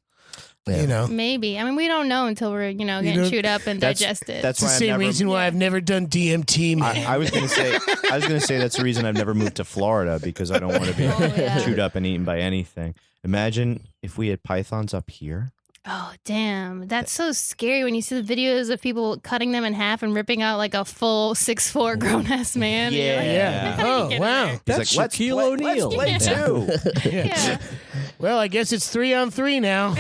Yeah. You know? Maybe. I mean, we don't know until we're getting don't- chewed up and That's- digested. that's It's the why I've same never- reason why I've never done DMT, man. I was gonna say that's the reason I've never moved to Florida because I don't want to be Oh, yeah. chewed up and eaten by anything. Imagine if we had pythons up here. Oh, damn. That's so scary when you see the videos of people cutting them in half and ripping out like a full 6'4" grown ass man. Yeah. Yeah. Oh, wow. He's That's like, Shaquille let's O'Neal. play too. Yeah. Well, I guess it's 3-on-3 now.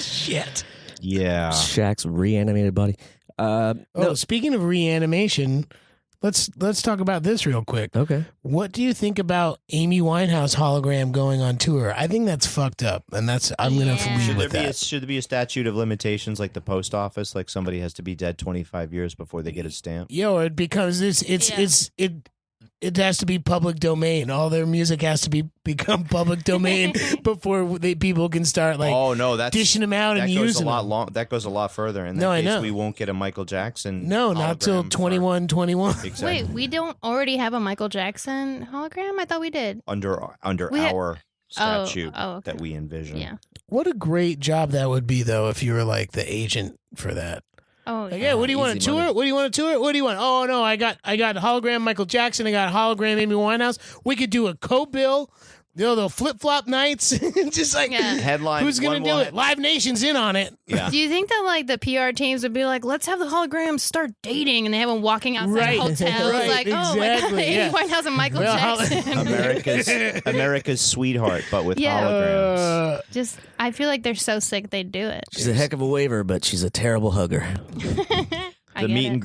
Shit. Yeah. Shaq's reanimated body. Oh, speaking of reanimation, let's talk about this real quick. Okay. What do you think about Amy Winehouse hologram going on tour? I think that's fucked up, and I'm gonna Yeah. leave Should with there, that. should there be a statute of limitations like the post office? Like somebody has to be dead 25 years before they get a stamp? Yo, it becomes it has to be public domain. All their music has to become public domain before people can start like Oh no, that's dishing them out that and goes using a lot them. long. That goes a lot further. In that No, I case, know. we won't get a Michael Jackson. No, not till hologram for- 21. Exactly. Wait, we don't already have a Michael Jackson hologram? I thought we did. under We had- our statute okay. that we envision. Yeah. What a great job that would be, though, if you were like the agent for that. Oh, Like, yeah. yeah, what do you want to easy tour? money. What do you want to tour? What do you want? Oh no, I got hologram Michael Jackson. I got hologram Amy Winehouse. We could do a co-bill. The flip flop nights. Just like Yeah. Headline. who's gonna one do will it? Live Nation's in on it. Yeah. Do you think that like the PR teams would be like, let's have the holograms start dating, and they have them walking outside Right. hotels, Right, like, oh my god, exactly, Amy yeah. Winehouse and Michael Well, Jackson. America's sweetheart, but with Yeah. holograms. Just, I feel like they're so sick they'd do it. She's a heck of a waver, but she's a terrible hugger. I The get meet it. and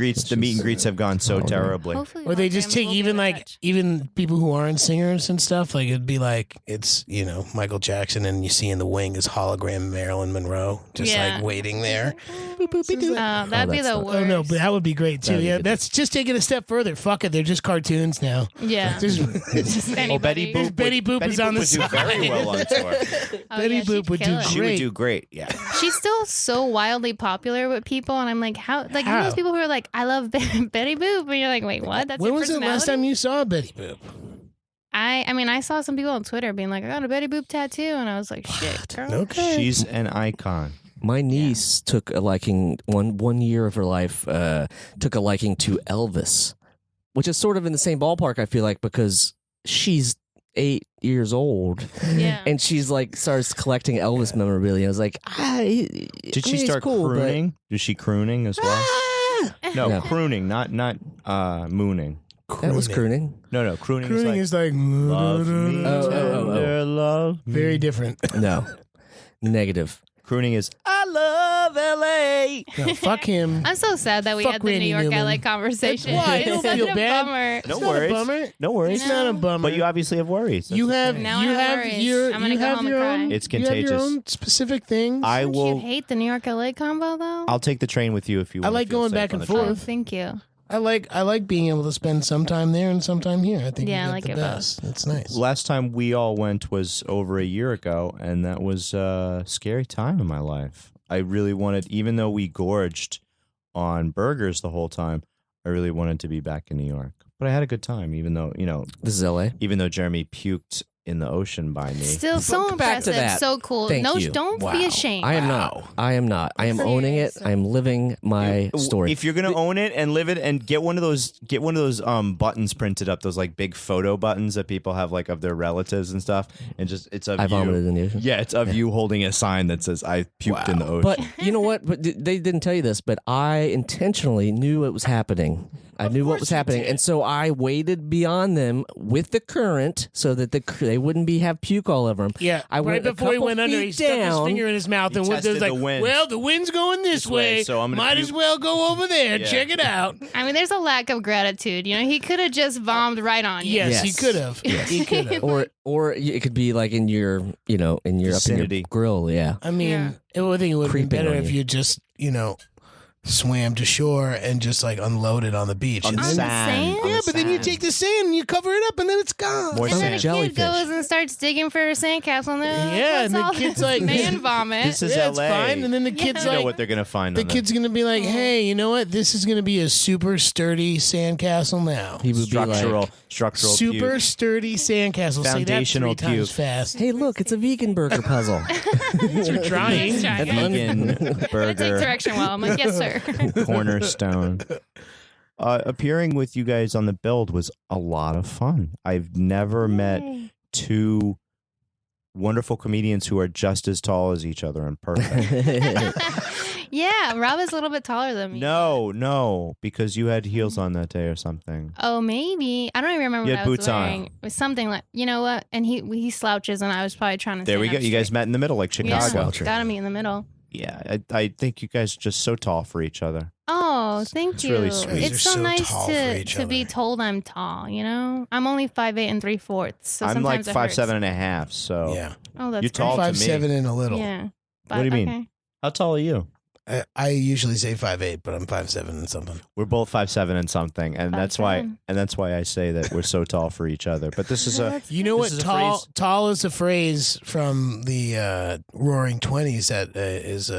greets have gone so terribly. Hopefully Or they just holograms take will be even a like touch. even people who aren't singers and stuff. Like it'd be like it's Michael Jackson, and you see in the wing is hologram Marilyn Monroe, just Yeah. like waiting there. That'd be that's the not- worst. Oh no, but that would be great too. That'd be Yeah, good. that's just taking a step further. Fuck it, they're just cartoons now. Yeah. Just, Just Oh, Betty anybody. Boop. Betty Boop is on the would do very side. well on tour. Oh, Betty yeah, Boop she'd would kill do it. She Great. would do great. Yeah. She's still so wildly popular with people, and I'm like, how? Like, you know How? those people who are like, I love Betty Boop, and you're like, wait, what? That's When your was the last personality? time you saw Betty Boop? I mean, I saw some people on Twitter being like, I got a Betty Boop tattoo, and I was like, shit, girl. Okay. She's an icon. My niece took a liking one year of her life. Took a liking to Elvis, which is sort of in the same ballpark. I feel like because she's 8 years old, Yeah. and she's like starts collecting Elvis memorabilia. I was like, Did she start crooning? Is she crooning as well? No, No. crooning, not mooning. That was crooning. No, crooning, Crooning is is like love me, Oh, tender, love me. very different. No, negative. Crooning is I love LA. No, fuck him. I'm so sad that we Fuck had the New Randy York Newman. LA conversation. That's why. It's Don't such feel a bad. bummer. No It's not a worries. bummer. No worries. It's not a bummer. But you obviously have worries. That's You the have thing. Now I you have have worries. your I'm gonna you go have home and your cry. own. It's You have your contagious. own specific things. I Don't will. you hate the New York LA combo though? I'll take the train with you if you. I want like to feel going safe back on and the train. Oh, forth. thank you. I like being able to spend some time there and some time here. I think Yeah, I you get like the it both. best. It's nice. Last time we all went was over a year ago, and that was a scary time in my life. I really wanted, even though we gorged on burgers the whole time, I really wanted to be back in New York. But I had a good time, even though This is L.A. Jeremy puked in the ocean by me. Still so Go back to impressive, that. so cool. Thank no, you. don't be Wow. ashamed. I am not. I am not. I am owning it. Seriously. I am living my story. If you're gonna own it and live it, and get one of those buttons printed up, those like big photo buttons that people have like of their relatives and stuff, and just it's of I you. vomited in the ocean. Yeah, it's of you holding a sign that says "I puked in the ocean." But you know what? But they didn't tell you this, but I intentionally knew it was happening. I knew what was happening, and so I waited beyond them with the current so that they wouldn't have puke all over them. Yeah, I right went a before he couple went under, he feet stuck his down. finger in his mouth He and was tested like, the wind. "Well, the wind's going this way, so I'm gonna might puke." as well go over there. Yeah. Check it out." I mean, there's a lack of gratitude. You know, he could have just bombed right on you. Yes, he Yes. could have. He could have. Or it could be like in your up in Vicinity. your grill. Yeah. I mean, Yeah. I think it would have been Creeping better on if you. you just, swam to shore and just like unloaded on the beach. On And the then- sand. sand? yeah, but then you take the sand and you cover it up and then it's gone. More And then sand. a kid Jellyfish. goes and starts digging for a sandcastle. And they're Yeah, like, and the "What's all kid's this like, man vomit." This is yeah, it's LA. fine. And then the kid's You know like, what they're gonna find. the on kid's gonna be like, "Hey, you know what? This is gonna be a super sturdy sandcastle now. He would structural be Super puke. sturdy sandcastle. Foundational Say that 3 times puke. fast. like, "Hey, look, it's a vegan burger puzzle." You're trying. He's trying. vegan Gonna take burger direction well. I'm like, yes, sir. cornerstone. Appearing with you guys on the build was a lot of fun. I've never met two wonderful comedians who are just as tall as each other and perfect. Yeah, Rob is a little bit taller than me. No, because you had heels on that day or something. Oh, maybe. I don't even remember You what had I was boots on. wearing. It was something like, you know what? And he slouches, and I was probably trying to There we stand go. up You guys straight. met in the middle, like Chicago. Yeah, Sloucher. gotta be in the middle. Yeah, I think you guys are just so tall for each other. Oh, thank It's you. really sweet. You're It's so so nice tall for to each be other. told I'm tall. You know, I'm only 5'8" 3/4. So I'm like sometimes it hurts. 5'7" and a half. So Yeah. Oh, that's You're tall great. to me. 5'7" and a little. Yeah. What do you mean? Okay. How tall are you? I usually say 5'8", but I'm 5'7" and something. We're both 5'7" and something, and that's why 5'7". I say that we're so tall for each other. But this is a You know This what? is a Tall, phrase- tall is a phrase from the Roaring Twenties that is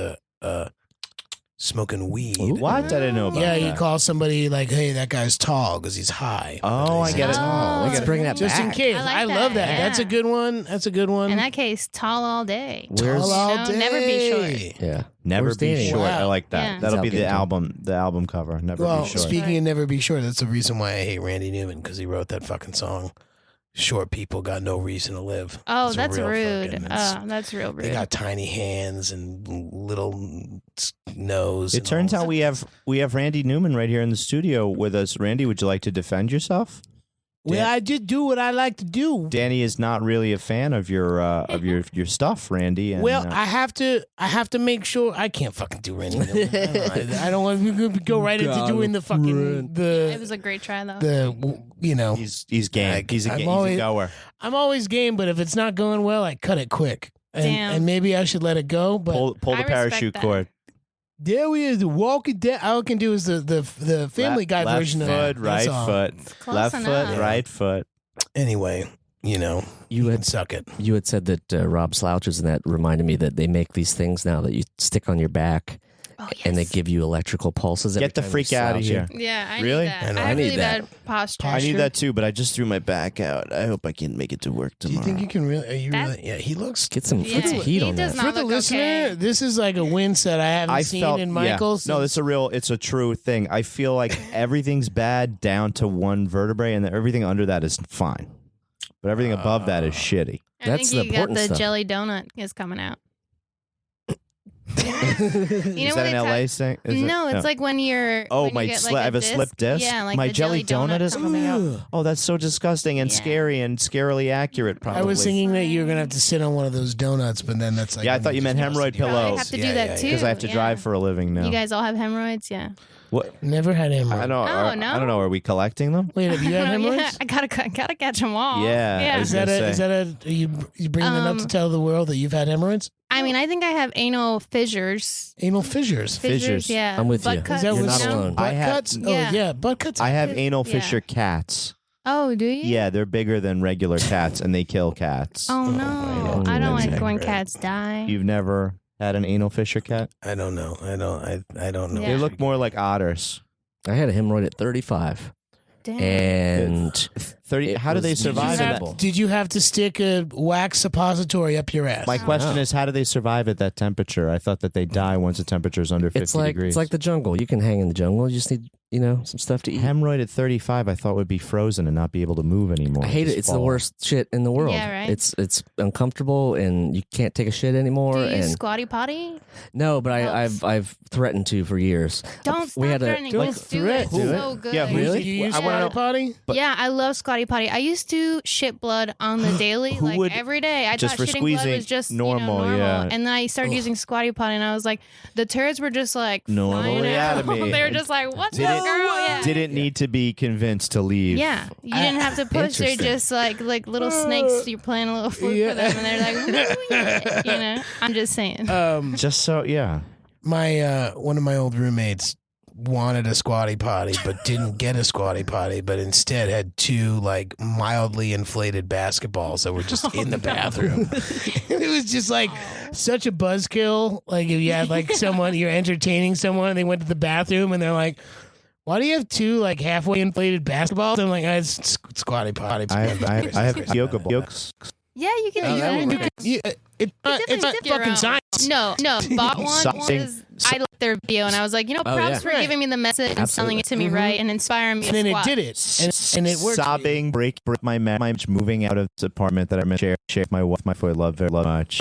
smoking weed. Ooh. what? I didn't know about Yeah, that. you call somebody like, "Hey, that guy's tall because he's high." Oh, I get it. Oh, Let's bring that Just in back. case. I like I love that, that. That's a yeah. good one. That's a good one. In that case, tall all day. Where's- Tall all You know, day. never be short. Yeah. Never Where's be Danny? short. Wow. I like that. Yeah. That'll be It's out the album cover. Never Well, be short. speaking of never be short, that's the reason why I hate Randy Newman because he wrote that fucking song. Short people got no reason to live. Oh, It's a that's real rude. fucking- it's- That's real They rude. got tiny hands and little nose. It and turns all out we have Randy Newman right here in the studio with us. Randy, would you like to defend yourself? Well, I just do what I like to do. Danny is not really a fan of your stuff, Randy. And, Well, I have to make sure I can't fucking do Randy Newman. I don't want to go right into doing the fucking It was a great try, though. he's game. He's I'm a always- goer. I'm always game, but if it's not going well, I cut it quick. And, Damn. and maybe I should let it go. But Pull I the respect parachute that. cord. there we is, the Walking Dead. All I can do is the Family Guy left version of foot, that. right That's all. foot, Close left enough. foot, right foot. Anyway, you You can had suck it. you had said that Rob slouches, and that reminded me that they make these things now that you stick on your back, Oh, yes. and they give you electrical pulses. every Get the time you freak out of slouch. here. Yeah, I Really? need that. I know. I I have need really that. bad posture. I need that too, but I just threw my back out. I hope I can make it to work Do you tomorrow. think you can really? Are you That- really? Yeah, he looks. Get some, Yeah, put some heat he on does that. not For the look listener, okay. this is like a wince that I haven't seen in Michael. No, it's a true thing. I feel like everything's bad down to one vertebrae, and everything under that is fine, but everything above that is shitty. I That's think the you got important the stuff. jelly donut is coming out. You know Is when that they an talk- LA thing? Is it- No, it's like when you're. Oh, when you my get, sli- like, I have a disc. slip disc. Yeah, like My the jelly donut is coming out. Oh, that's so disgusting and Yeah. scary and scarily accurate. Probably. I was thinking that you were gonna have to sit on one of those donuts, but then that's like. Yeah, I thought you meant hemorrhoid Probably pillows. have to do that too. because I have to yeah. drive for a living now. You guys all have hemorrhoids, yeah. What? Never had hemorrhoids. I don't. Oh, no? I don't know. Are we collecting them? Wait, have you had Oh, yeah, hemorrhoids? I gotta catch them all. Yeah, yeah. is Is that gonna a? Is say. that a? Are you bringing it up to tell the world that you've had hemorrhoids? I mean, I think I have anal fissures. Anal fissures. Fissures. Yeah. I'm with Butt you. Cuts, Is that You're what not you know? alone. Butt I had- cuts? Yeah. Oh yeah, butt cuts. I have anal Yeah. fissure cats. Oh, do you? Yeah, they're bigger than regular cats, and they kill cats. Oh no, I don't that's like when accurate. cats die. You've never had an anal fissure cat? I don't know. I don't know. Yeah. They look more like otters. I had a hemorrhoid at 35, Damn. and 30. It How do they was survive in miserable. that? Did you have to stick a wax suppository up your ass? My question no. is, how do they survive at that temperature? I thought that they die once the temperature is under 50 it's like degrees. it's like the jungle. You can hang in the jungle. You just need some stuff to eat. Hemorrhoid at 35, I thought would be frozen and not be able to move anymore. I hate it. Just It's the fall. worst shit in the world. Yeah, right. It's uncomfortable and you can't take a shit anymore. Do you and use squatty potty? no, but Helps. I've threatened to for years. Don't stop We had a- threatening. Don't Just do threat. it. Do It's so it. good. Yeah, who's- Really? Do you use I wanna squatty know- potty? But- Yeah, I love squatty potty. I used to shit blood on the daily, Who like would- every day. I just thought for shitting blood squeezing was just normal, normal. yeah. And then I started using squatty potty, and I was like, the turds were just like Normally flying out of me. they were just like, "What's Did up, it- girl?" Yeah. Didn't need to be convinced to leave. Yeah, you didn't have to push. They're Interesting. just like little snakes. You're playing a little flute for them, and they're like, "Woo, yeah." You know. I'm just saying. Just so, yeah. My one of my old roommates wanted a squatty potty but didn't get a squatty potty, but instead had two like mildly inflated basketballs that were just in the bathroom. It was just like such a buzzkill. Like if you had like someone, you're entertaining someone and they went to the bathroom and they're like, why do you have two like halfway inflated basketballs? I'm like, it's squatty potty. I have yoga blocks. Yeah, you can do I mean, that. it's definitely not dip your fucking own. science. No, bought one Something- was I liked their video and I was like, Oh, props for Right. giving me the message and selling Absolutely. it to me right and inspiring me. And to then it squat. did it. And it worked. Sobbing, break my marriage, moving out of this apartment that I share with my wife, my love very much.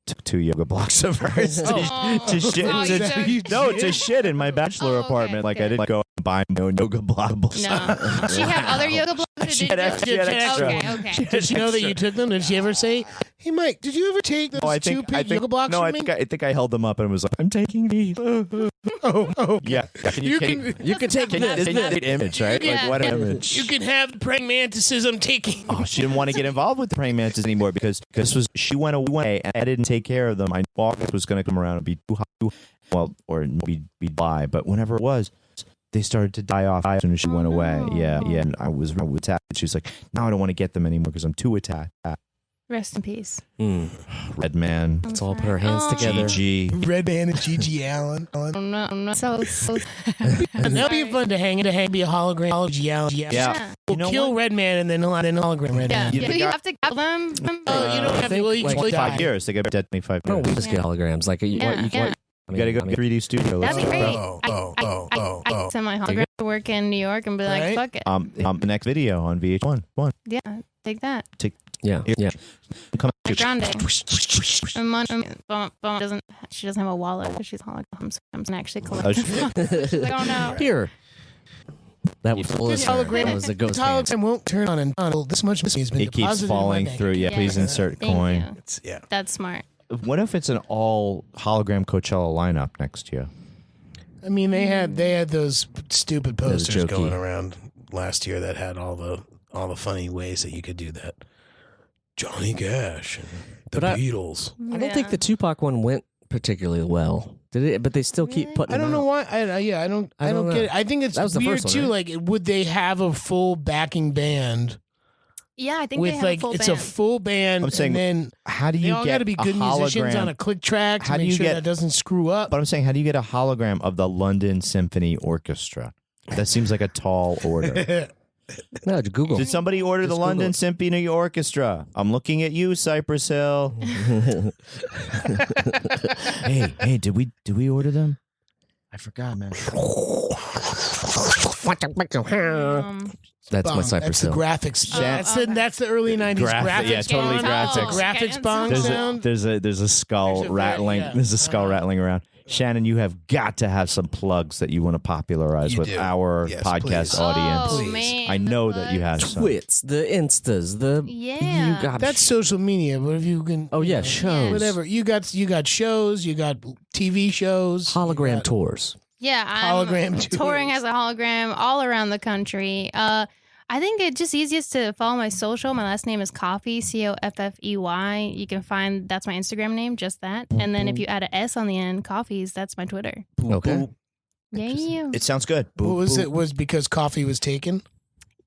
Took 2 yoga blocks of hers to shit. Oh, you took- To shit in my bachelor Oh, okay, apartment. Like I okay. didn't go and buy my own yoga blocks. No. She have other yoga blocks? Or She did had you- extra- she had extra. Okay. Did she know that you took them? Did she ever say, "Hey, Mike, did you ever take those Oh, I two think, I big think yoga blocks no, from I me?" think I held them up and was like, I'm taking these. Oh. Yeah, You can take have- isn't that an image, right? Yeah. Like what an image. You can have the praying mantises I'm taking. Oh, she didn't want to get involved with the praying mantis anymore because she went away and I didn't take care of them. I thought it was going to come around and be too hot, well, or be die. But whenever it was, they started to die off as soon as she went away. no. Yeah. And I was attacked. She was like, "Now I don't want to get them anymore because I'm too attacked." Rest in peace. Red man, Let's all put our hands Oh. together. GG. Red Man and Gigi Allen. I'm not so And that'll be fun to hang, be a hologram. Gigi Allen. Yeah. We'll You know kill what? Red Man and then hologram Red Yeah. Man. You Do think you I- have to kill them? Oh, you don't have to. Well, you like can 5 die. years. They get dead 25 No, years. we just get holograms. Like Yeah, yeah. You gotta go to 3D studio. That'd be Let's great. go. I send my hologram to work in New York and be like, Right? fuck it. The next video on VH1. Yeah, take that. Yeah. Come My grande. And Mom doesn't. She doesn't have a wallet because she's hologram. So I'm gonna actually collect. She's like, oh no. Here. That was full of hologram- That was a ghost The hand. hologram won't turn on until this much money has been It keeps deposited in my falling bank through. Yeah, account. please insert Thank coin. you. Yeah. That's smart. What if it's an all hologram Coachella lineup next year? I mean, they had those stupid That was posters jokey. going around last year that had all the funny ways that you could do that. Johnny Cash and the But Beatles. I don't think the Tupac one went particularly well. Did it? But they still keep Really? putting. I don't them know out. why. I don't I don't get know. it. I think it's That was the weird first one, too. right? Like, would they have a full backing band Yeah, I think they with have like a full it's band. a full band, I'm saying, and then How do they you all get got to be a good musicians hologram? on a click track to How do make you sure get- that doesn't screw up. But I'm saying, how do you get a hologram of the London Symphony Orchestra? That seems like a tall order. No, Google. Did somebody order Just the Google London it. Symphony Orchestra? I'm looking at you, Cypress Hill. hey, did we order them? I forgot, man. That's my Cypress That's the Hill. graphics. Oh, that's the early '90s Graphic- yeah, graphics. totally bond. graphics. Graphics Okay, bond and sound. There's a skull There's a very- rattling. yeah. There's a skull rattling around. Shannon, you have got to have some plugs that you want to popularize You with do. our Yes, podcast please. audience. Oh, Please. man. I know that you have some. Twits, the Instas, the Yeah. You got That's social media, but if you can, Oh yeah, shows. whatever you got shows, you got TV shows, Hologram you got- tours. Yeah, I'm Hologram touring tours. as a hologram all around the country. I think it's just easiest to follow my social. My last name is Coffey, Coffey. You can find that's my Instagram name, just that. And then if you add an S on the end, Coffees, that's my Twitter. Okay. Yeah. It sounds good. What was it? Was because coffee was taken?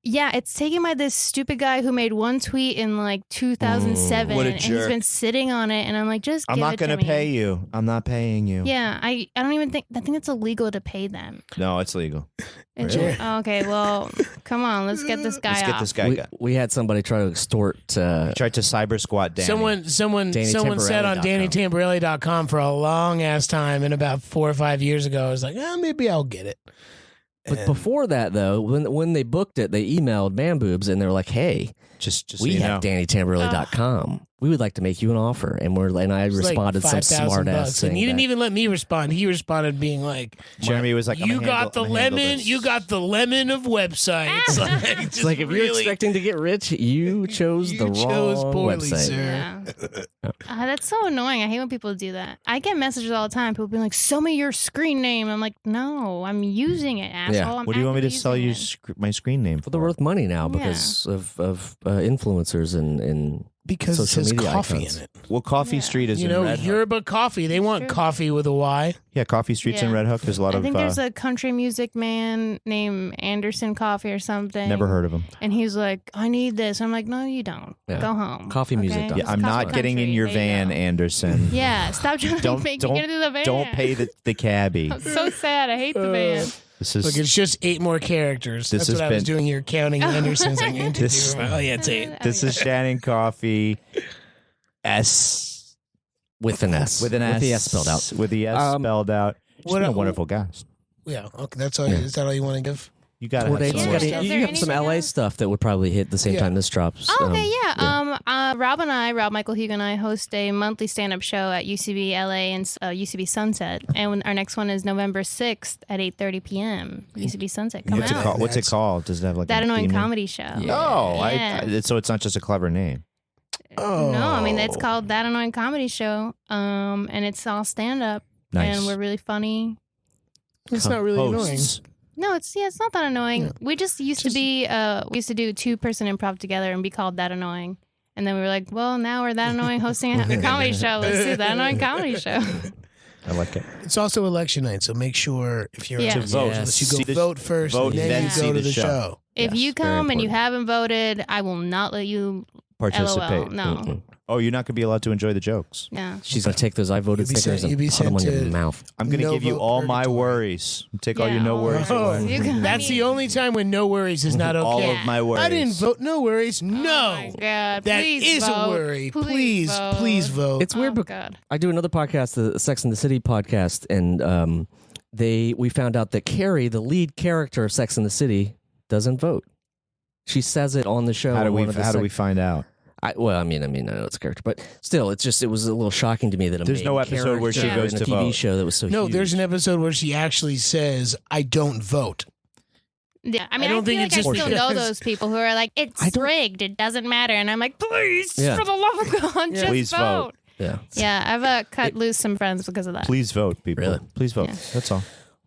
Yeah, it's taken by this stupid guy who made one tweet in like 2007, What a and he's jerk. been sitting on it. And I'm like, just I'm give not it going to to me. pay you. I'm not paying you. Yeah, I don't even think it's illegal to pay them. No, it's legal. It's Really? oh, okay, well, come on, let's get this guy Let's get off. this guy. We had somebody try to extort. Tried to cyber squat Danny. Someone said on DannyTamborelli.com. DannyTamborelli.com for a long ass time, and about 4 or 5 years ago, I was like, maybe I'll get it. But before that, though, when they booked it, they emailed Man Boobs and they're like, "Hey, just we so you have know. DannyTamborelli.com. We would like to make you an offer." And I It was responded like some $5,000 smart ass bucks. thing. And he didn't even let me respond. He responded being like, Jeremy was like, "You got the lemon. You got the lemon of websites." Like, It's like if you're expecting to get rich, you chose the wrong poorly, website. sir. Yeah. That's so annoying. I hate when people do that. I get messages all the time. People being like, "Sell me your screen name." I'm like, "No, I'm using it, asshole." I'm What do you want me to actively sell you using my screen name Well, they're worth money now because of influencers and Because it social says media coffee icons. in it. Well, Coffee Yeah. Street is You in know, Red Hook. yerba coffee. They want True. coffee with a Y. Yeah, Coffee Street's in Yeah. Red Hook. There's a lot I of. think there's a country music man named Anderson Coffee or something. Never heard of him. And he's like, "I need this." I'm like, "No, you don't. Yeah. Go home." Coffeemusic.com. Yeah, I'm not Coffee getting in Country. your There you van, go. Anderson. Yeah, stop trying to Don't make me get into the van. don't pay the cabbie. I'm so sad. I hate the van. This is Look, it's just 8 more characters. This That's what has I was been- doing here, counting Andersons. Like, This- oh, yeah, it's 8. this is Shannon Coffey. With an S. With an S. With the S spelled out. With the S spelled out. She's been a What- wonderful guest. Yeah. Okay. That's all. Is that all you want to give? You got to Tour have dates. some Yeah. more You Is stuff. there have some anything LA else? stuff that would probably hit the same Yeah. time this drops. Oh, okay, yeah. Rob Michael Hugo and I host a monthly stand-up show at UCB LA and UCB Sunset, and our next one is November 6th at 8:30 p.m. UCB Sunset. Come What's it out. called? What's it called? Does it have like That a Annoying theme? Comedy Show. Yeah. Oh, Yeah. so it's not just a clever name. Oh. No, I mean it's called That Annoying Comedy Show, and it's all stand-up, Nice. and we're really funny. It's not really annoying. Hosts. No, it's not that annoying. Yeah. We just used to be we used to do 2-person improv together and be called That Annoying. And then we were like, well, now we're That Annoying hosting a comedy show. Let's do That Annoying Comedy Show. I like it. It's also election night, so make sure if you're Yeah. to vote, Yes. that you See go the- vote first, vote, and then then you see go the to the show. show. If Yes, you very come and you important. haven't voted, I will not let you Participate. LOL. No. Mm-mm. Oh, you're not going to be allowed to enjoy the jokes. Yeah. She's going to take those I voted You'll be stickers sent- you'll be and put them on sent your to- mouth. I'm going to No give you vote all my purgatory. worries. Take all your Yeah. no worries Oh, away. You can- that's the only time when no worries is not okay. All of my worries. I didn't vote. No worries. Oh No. my God. That Please is vote. a worry. Please vote. It's weird, Oh, but God. I do another podcast, the Sex and the City podcast, and we found out that Carrie, the lead character of Sex and the City, doesn't vote. She says it on the show. How do in we one of the how do we find out? I know it's a character, but still, it was a little shocking to me that There's no episode where she character goes in a to TV vote. show that was so No, huge. there's an episode where she actually says, "I don't vote." Yeah, I mean, I I, don't feel think like it's I just still know because- those people who are like, it's rigged, it doesn't matter. And I'm like, please, Yeah. for the love of God, just Please vote. Yeah. Yeah, I've cut loose some friends because of that. Please vote, people. Really? Please vote. Yeah. That's all.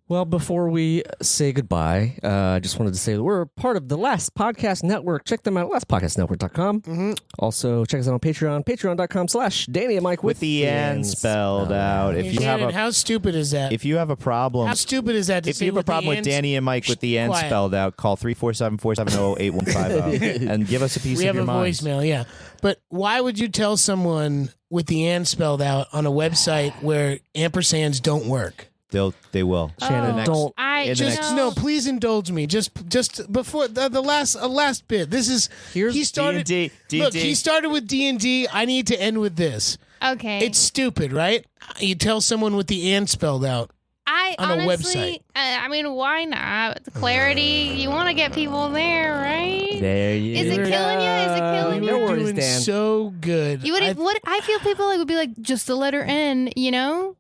Well, before we say goodbye, I just wanted to say that we're part of the Last Podcast Network. Check them out, lastpodcastnetwork.com. Mm-hmm. Also, check us out on Patreon, patreon.com/Danny and Mike With the N spelled out. If you have Shannon, how stupid is that? if you have a problem, How stupid is that? To if say you have a with the problem with N's? Danny and Mike with the N Quiet. spelled out, call 347-470-8150 and give us a piece We of have your a mind. voicemail, yeah. But why would you tell someone with the and spelled out on a website where ampersands don't work? They will. Shannon, Oh, don't. I in the Just next- no, please indulge me. Just before the last bit. This is Here's he started. D&D. Look, he started with D&D. I need to end with this. Okay. It's stupid, right? You tell someone with the and spelled out. I on a honestly, I mean, why not? Clarity. You want to get people there, right? There you Is it killing you? Is it killing You you? No were worries, doing Dan. so good. You would. I feel people would be like just the letter N. You know,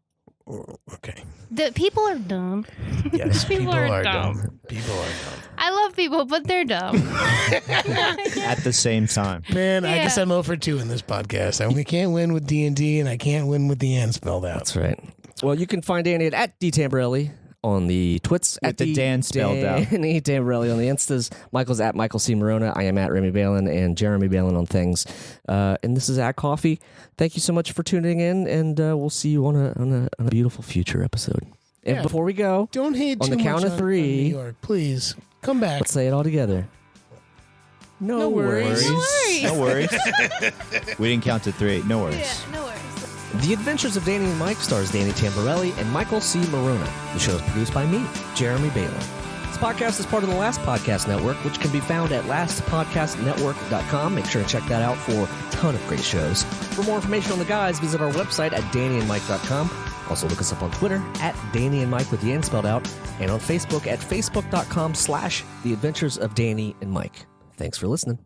Okay. the people are dumb. Yes, People are dumb. People are dumb. I love people, but they're dumb. At the same time. Man, I Yeah. guess I'm 0 for 2 in this podcast. We can't win with D&D, and I can't win with the and spelled out. That's right. Well, you can find Danny at D Tamborelli on the twits. With at the Dan spelled out. Danny Tamborelli on the Instas. Michael's at Michael C. Morona. I am at Remy Balin and Jeremy Balin on things. And this is at Coffee. Thank you so much for tuning in, and we'll see you on a beautiful future episode. And Yeah. before we go, Don't hate On too the count much of on three. New York. Please, come back. let's say it all together. No worries. No worries. No worries. We didn't count to 3. No worries. Yeah, no worries. The Adventures of Danny and Mike stars Danny Tamborelli and Michael C. Morona. The show is produced by me, Jeremy Balin. This podcast is part of the Last Podcast Network, which can be found at lastpodcastnetwork.com. Make sure to check that out for a ton of great shows. For more information on the guys, visit our website at dannyandmike.com. Also look us up on Twitter at Danny and Mike with the N spelled out, and on Facebook at facebook.com/The Adventures of Danny and Mike. Thanks for listening.